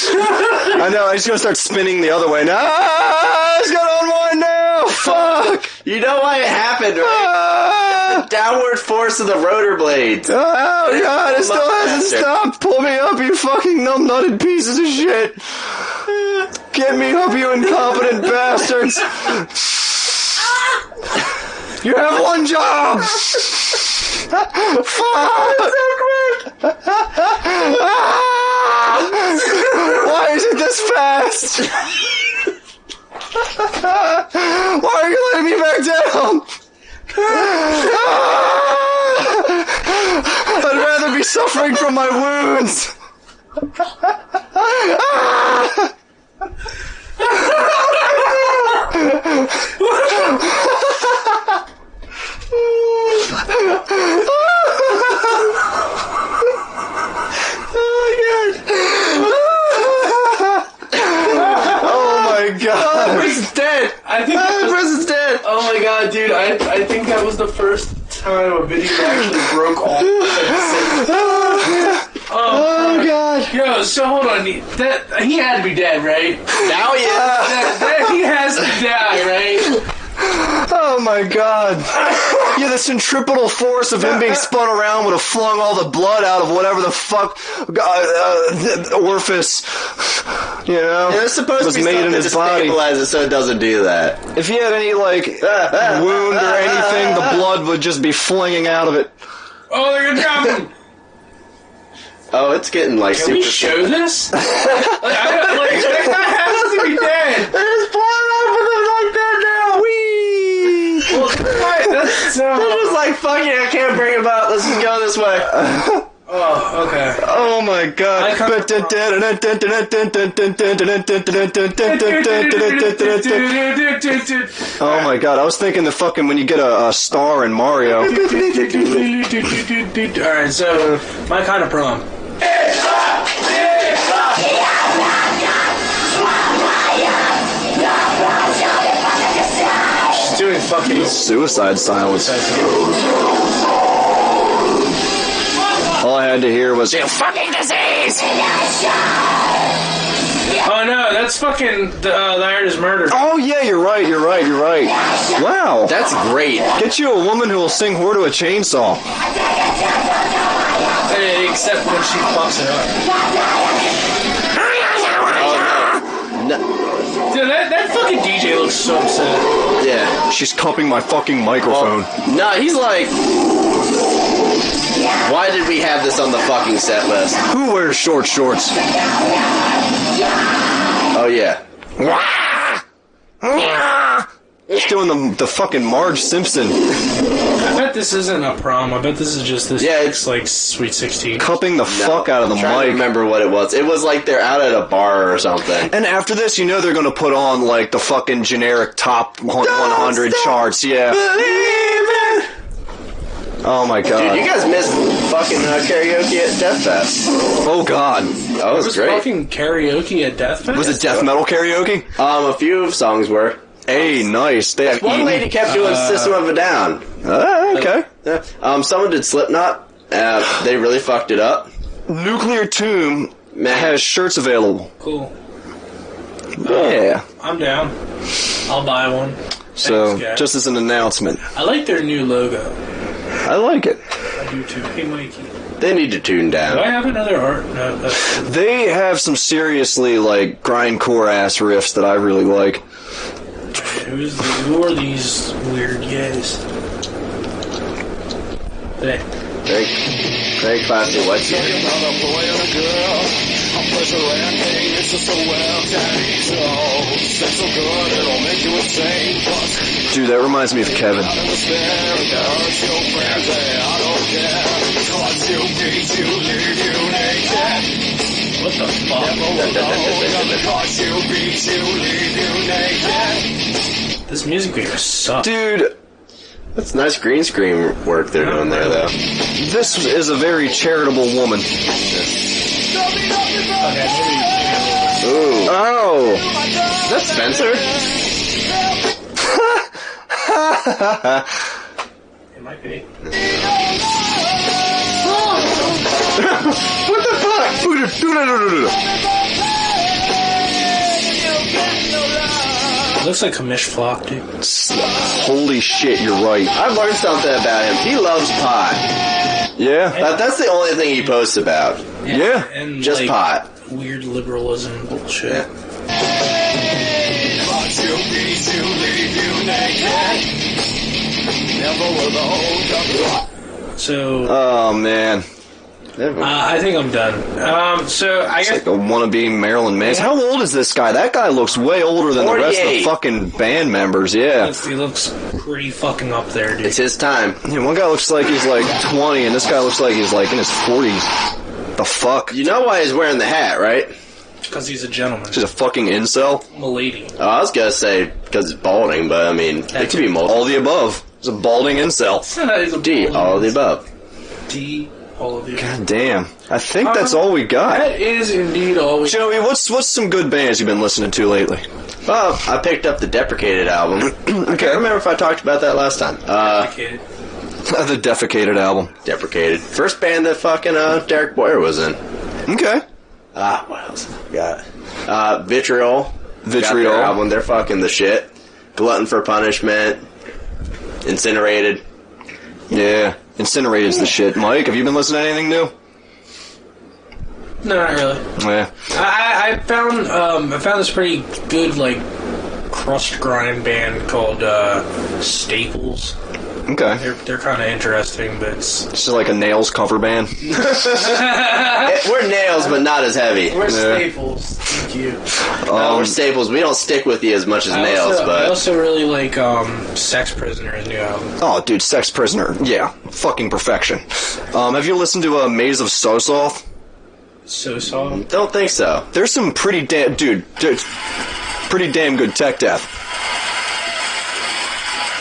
I know, he's gonna start spinning the other way. No, he's got unwind now. Fuck. You know why it happened, right? The downward force of the rotor blades. Oh God, it still hasn't stopped. Pull me up, you fucking numb-nutted pieces of shit. Get me up, you incompetent bastards. You have one job. Fuck. Why is it this fast? Why are you letting me back down? I'd rather be suffering from my wounds. person's dead. I think The person's dead. oh my god, dude! I think that was the first time a video actually broke off. Oh god. Yo, so hold on. He had to be dead, right? Now he is. He has to die, right? Oh my god. Yeah, the centripetal force of him being spun around would have flung all the blood out of whatever the fuck orifice, you know, There's supposed was to be made in something his to body. stabilize it so it doesn't do that. If he had any, like, wound or anything, the blood would just be flinging out of it. Oh, they're gonna drop him. Oh, it's getting like Can super. we show this? That guy has to be dead. There's blood over them like that now. Whee! Well, that's They're just like, fuck it, I can't bring him out. Let's just go this way. Oh, okay. Oh my god. Oh my god, I was thinking the fucking when you get a star in Mario. Alright, so, my kind of prom. She's doing fucking Suicide silence. All I had to hear was fucking disease! Oh no, that's fucking the Iron is Murder. oh yeah, you're right. Wow. That's great. Get you a woman who will sing whore to a chainsaw. Except when she fucks it up. No. Dude, that fucking DJ looks so upset. Yeah. She's cupping my fucking microphone. No, he's like, why did we have this on the fucking set list? Who wears short shorts? Oh yeah. She's doing the fucking Marge Simpson. I bet this isn't a prom. I bet this is just this. Yeah, it's like Sweet 16. Cupping the fuck out of the I'm trying to mic. remember what it was. It was like they're out at a bar or something. And after this, you know they're gonna put on like the fucking generic top 100 charts. Yeah. Oh my god. Dude, you guys missed fucking karaoke at Death Fest. Oh god. That was great. Fucking karaoke at Death Fest? Was it death metal karaoke? A few songs were. Hey, nice. They have One Eaton. lady kept doing System of a Down. Okay. Yeah. Someone did Slipknot. They really fucked it up. Nuclear Tomb has shirts available. Cool. Yeah. I'm down. I'll buy one. So, Thanks, guys. just as an announcement. I like their new logo. I like it. I do too. Hey, Mikey. They need to tune Do I down. have another art? No, that's... They have some seriously, like, grindcore ass riffs that I really like. Who are these weird guys? They. Very classy wetsuit. Dude, that reminds me of Kevin. What the fuck? This music video sucks. Dude, That's nice green screen work they're doing there, though. this is a very charitable woman. Ooh. Oh! Is that Spencer? It might be. What the fuck? Looks like Kamish Flock, dude. Holy shit, you're right. I've learned something about him. He loves pot. Yeah? That's the only thing he posts about. Yeah. And Just like, pot. weird liberalism bullshit. So, Oh, man. I think I'm done. So I It's guess like a wannabe Marilyn Manson. How old is this guy? That guy looks way older than the rest of the 48. fucking band members, yeah. he looks pretty fucking up there, dude. It's his time. Yeah, one guy looks like he's like 20, and this guy looks like he's like in his 40s. The fuck? You know why he's wearing the hat, right? Because he's a gentleman. He's a fucking incel? Milady. Oh, I was gonna say because it's balding, but I mean, it could be multiple. All the above. He's a balding incel. He's a D, all of the above. D. all of you. God damn. I think that's all we got. That is indeed all we Joey, what's some good bands you've been listening to lately? Well, I picked up the Deprecated album. I can't remember if I talked about that last time. The Defecated album. Deprecated. First band that fucking Derek Boyer was in. Okay. What else? Got Vitriol. Vitriol. Got their album. They're fucking the shit. Glutton for Punishment. Incinerated. Yeah. Incinerated's the shit. Mike, have you been listening to anything new? No, not really. Yeah. I found this pretty good like crust grind band called Staples. Okay. They're kind of interesting, but it's just like a Nails cover band. We're Nails, but not as heavy. We're Staples. Thank you. We're Staples. We don't stick with you as much as Nails, but I also really like Sex Prisoner's new album. Oh, dude, Sex Prisoner. Yeah, fucking perfection. Have you listened to Maze of Sosoth? Sosoth? Don't think so. There's some pretty damn pretty damn good tech death.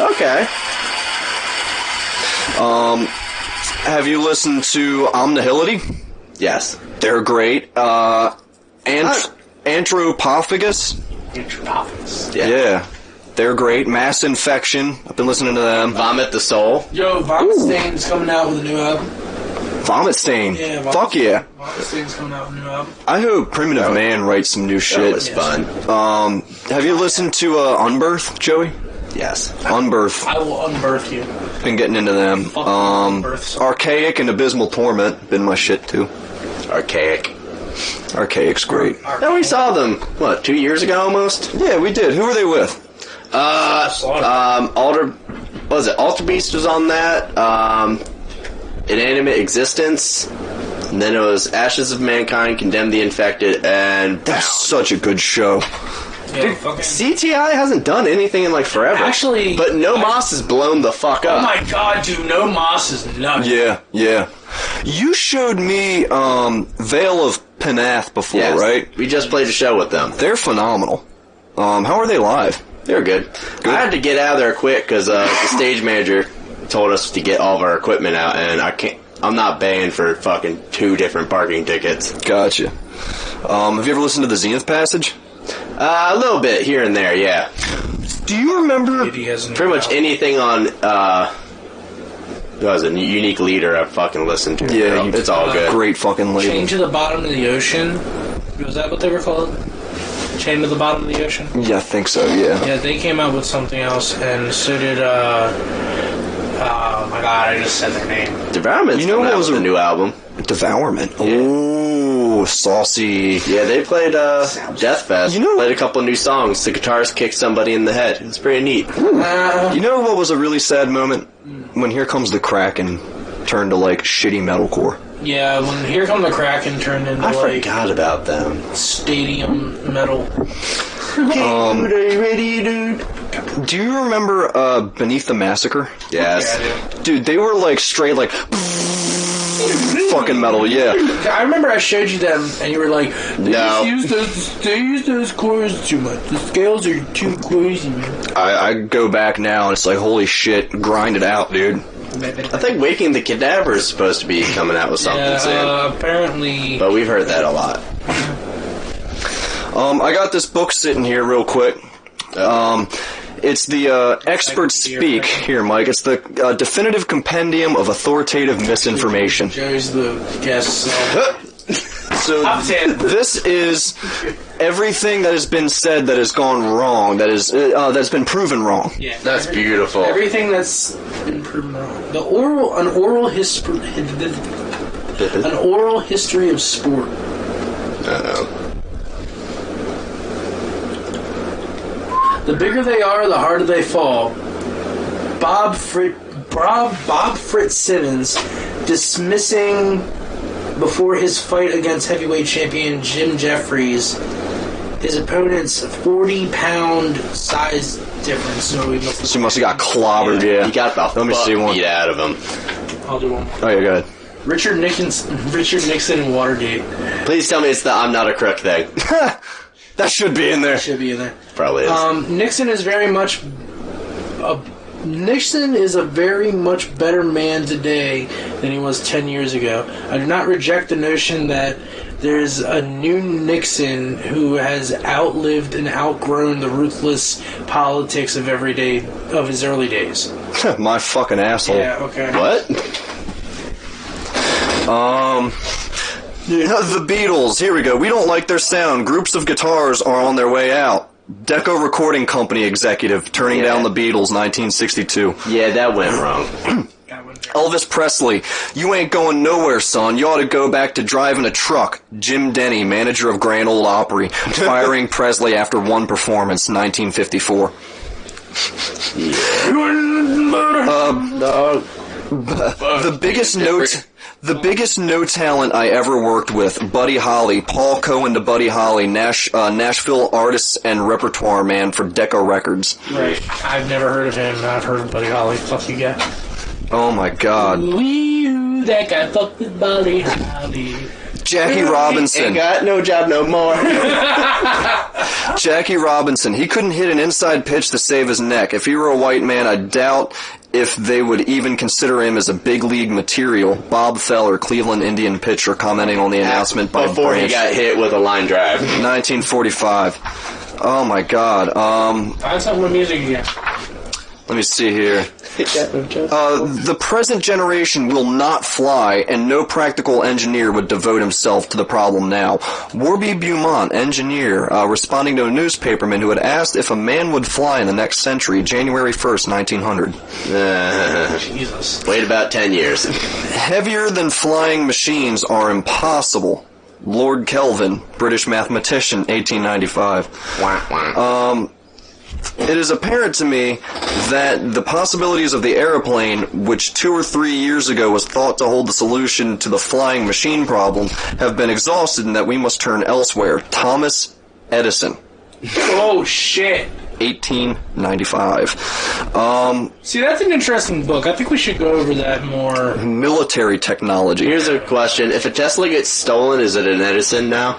Okay. Have you listened to Omnihility? Yes. They're great. Anthropophagus? Anthropophagus. Yeah. They're great. Mass Infection. I've been listening to them. Vomit the Soul. Yo, Vomit Stain's coming out with a new album. Vomit Stain. Yeah, Fuck yeah. Vomit Stain's coming out with a new album. I hope Primitive Man writes some new shit. That was fun. Have you listened to Unbirth, Joey? Yes. Unbirth. I will unbirth you. Been getting into them. Archaic and Abysmal Torment. Been my shit too. Archaic. Archaic's great. No, we saw them, 2 years ago almost? Yeah, we did. Who were they with? Alter Beast was on that. Inanimate Existence. And then it was Ashes of Mankind, Condemn the Infected, and That's such a good show. Yeah, CTI hasn't done anything in like forever. Actually, but No Moss has blown the fuck up. Oh my god, dude, No Moss is nuts. Yeah. You showed me Veil of Penath before, right? We just played a show with them. They're phenomenal. How are they live? They're good. I had to get out of there quick because the stage manager told us to get all of our equipment out, and I'm not paying for fucking 2 different parking tickets. Gotcha. Have you ever listened to the Zenith Passage? A little bit here and there, yeah. Do you remember pretty much anything on Unique Leader I've fucking listened to? Yeah, it's all good. Great fucking label. Chain to the Bottom of the Ocean. Was that what they were called? Chain to the Bottom of the Ocean? Yeah, I think so, yeah. Yeah, they came out with something else, and so did, oh my god, I just said their name. Devourment. You know what was a new album? Devourment. Oh, saucy. Yeah, they played Death Fest. Played a couple new songs. The guitarist kicked somebody in the head. It's pretty neat. You know what was a really sad moment? When Here Comes the Kraken turned to like shitty metalcore. Yeah, when Here Come the Kraken turned into I forgot about them. Stadium metal. Are you ready, dude? Do you remember Beneath the Massacre? Yes. Yeah, dude, they were like straight like fucking metal, yeah. I remember I showed you them, and you were like, they use those chords too much. The scales are too crazy, man. I go back now, and it's like, holy shit, grind it out, dude. I think Waking the Cadaver is supposed to be coming out with something soon. Apparently. But we've heard that a lot. I got this book sitting here real quick. It's the Experts Speak. Here, Mike. It's the Definitive Compendium of Authoritative Misinformation. Joey's the guest. So this is everything that has been said that has gone wrong, that's been proven wrong. Yeah, that's beautiful. Everything that's been proven wrong. An oral history of sport. Uh-oh. The bigger they are, the harder they fall. Bob Fitzsimmons dismissing before his fight against heavyweight champion Jim Jeffries his opponent's 40-pound size difference. So he must have got clobbered, yeah. He got the Let me see one. beat out of him. I'll do one more. Oh, yeah, go ahead. Richard Nixon and Watergate. Please tell me it's the I'm not a crook thing. That should be in there. Should be in there. Probably is. Nixon is very much Nixon is a very much better man today than he was 10 years ago. I do not reject the notion that there's a new Nixon who has outlived and outgrown the ruthless politics of his early days. My fucking asshole. Yeah, okay. What? The Beatles, here we go. We don't like their sound. Groups of guitars are on their way out. Decca Recording Company executive turning down the Beatles, 1962. Yeah, that went wrong. Elvis Presley, you ain't going nowhere, son. You ought to go back to driving a truck. Jim Denny, manager of Grand Ole Opry, firing Presley after one performance, 1954. The biggest no talent I ever worked with, Buddy Holly, Paul Cohen to Buddy Holly, Nashville artist and repertoire man for Decca Records. Right. I've never heard of him. I've heard of Buddy Holly. Fuck you, guy. Oh my God. Wee, that guy fucked with Buddy Holly. Jackie Robinson. Ain't got no job no more. Jackie Robinson. He couldn't hit an inside pitch to save his neck. If he were a white man, I doubt if they would even consider him as a big league material. Bob Feller, Cleveland Indian pitcher, commenting on the announcement by Before Branch. he got hit with a line drive. 1945. Oh my God. Find something with music again. Let me see here. The present generation will not fly, and no practical engineer would devote himself to the problem now. Warby Beaumont, engineer, responding to a newspaperman who had asked if a man would fly in the next century, January 1st, 1900. Jesus. Wait about 10 years. Heavier than flying machines are impossible. Lord Kelvin, British mathematician, 1895. It is apparent to me that the possibilities of the airplane, which 2 or 3 years ago was thought to hold the solution to the flying machine problem, have been exhausted and that we must turn elsewhere. Thomas Edison. Oh, shit. 1895. See, that's an interesting book. I think we should go over that more. Military technology. Here's a question. If a Tesla gets stolen, is it an Edison now?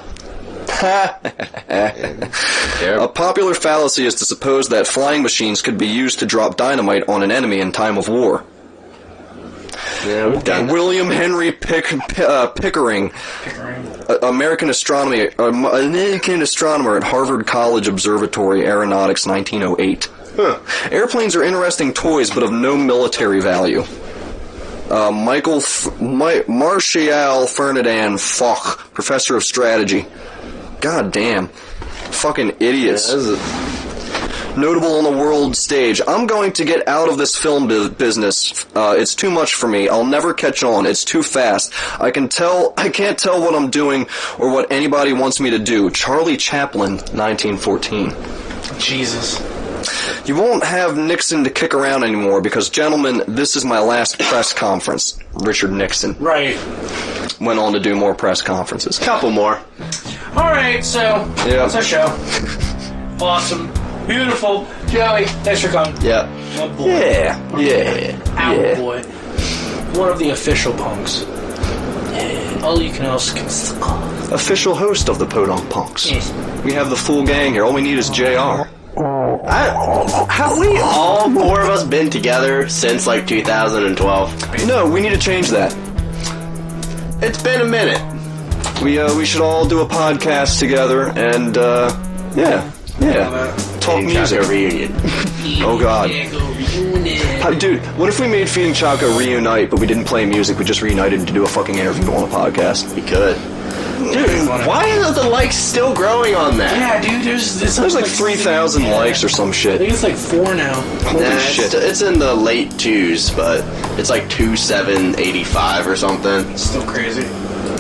A popular fallacy is to suppose that flying machines could be used to drop dynamite on an enemy in time of war. Yeah, we've done that. William Henry Pickering, American astronomer at Harvard College Observatory Aeronautics, 1908. Airplanes are interesting toys, but of no military value. Marshall Ferdinand Foch, professor of strategy. God damn. Fucking idiots. Notable on the world stage. I'm going to get out of this film business. It's too much for me. I'll never catch on. It's too fast. I can't tell what I'm doing or what anybody wants me to do. Charlie Chaplin, 1914. Jesus. You won't have Nixon to kick around anymore because, gentlemen, this is my last press conference. Richard Nixon. Right. Went on to do more press conferences. Couple more. Alright, so that's our show. Awesome. Beautiful. Joey, thanks for coming. Yeah. Oh, boy. Yeah. Ow, boy. One of the official punks. Yeah. All you can else can Official host of the Podunk Punks. Yes. We have the full gang here. All we need is JR. Have we all 4 of us been together since like 2012? No, we need to change that. It's been a minute. We should all do a podcast together and yeah. Talk music. Chaco reunion. Oh God. Dude, what if we made Feeding Chaco reunite, but we didn't play music, we just reunited to do a fucking interview on a podcast? We could. Dude, why are the likes still growing on that? Yeah, dude, there's like 3,000 likes or some I shit. think it's like 4 now. Holy shit. It's in the late 2s, but it's like 2,785 or something. It's still crazy.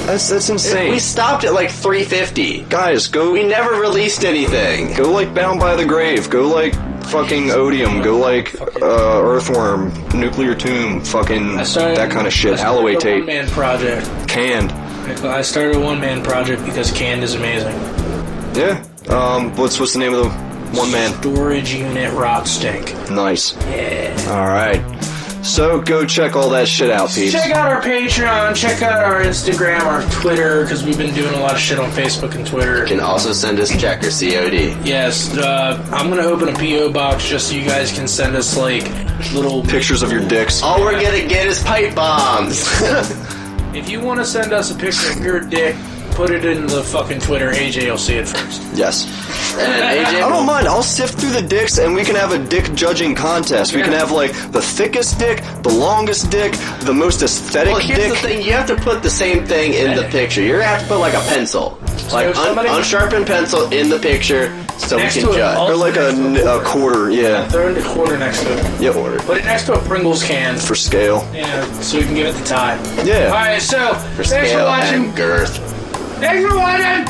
That's insane. We stopped at like 350. Guys, We never released anything. go like Bound by the Grave. Go like fucking Odium. Go like Earthworm, Nuclear Tomb, fucking that kind of shit. Alloway Tape. One-man project. Canned. I started a one-man project because Canned is amazing. Yeah. What's the name of the one man? Storage Unit Rot Stink. Nice. Yeah. All right. So go check all that shit out, peeps. Check out our Patreon, check out our Instagram, our Twitter, because we've been doing a lot of shit on Facebook and Twitter. You can also send us check or COD. Yes, I'm going to open a P.O. box just so you guys can send us, like, little... Pictures of your dicks. All we're gonna get is pipe bombs. If you want to send us a picture of your dick, put it in the fucking Twitter. AJ will see it first. Yes. And AJ I don't mind. I'll sift through the dicks and we can have a dick judging contest. We can have, like, the thickest dick, the longest dick, the most aesthetic Well, here's dick. the thing. You have to put the same thing in the picture. You're gonna have to put, like, a pencil. Like, unsharpened pencil in the picture so we Next can to it, judge. also Or like a quarter, yeah. Throw the quarter next to it. Yeah, Put it next to a Pringles can. for scale. Yeah, so you can give it the tie. Yeah. Alright, so, For thanks for scale watching. and girth. Thanks for watching!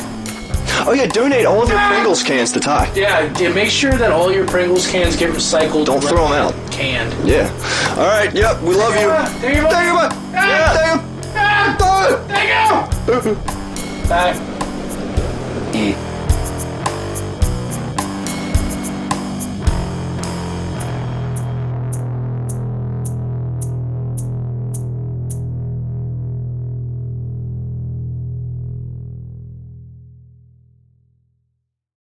Oh yeah, donate all of your Pringles cans to Ty. Yeah, make sure that all your Pringles cans get recycled. Don't throw them out. Canned. Yeah. All right. Yep. We love you. Thank you. Thank you. Bye. Ah! Thank you. Thank you! Bye.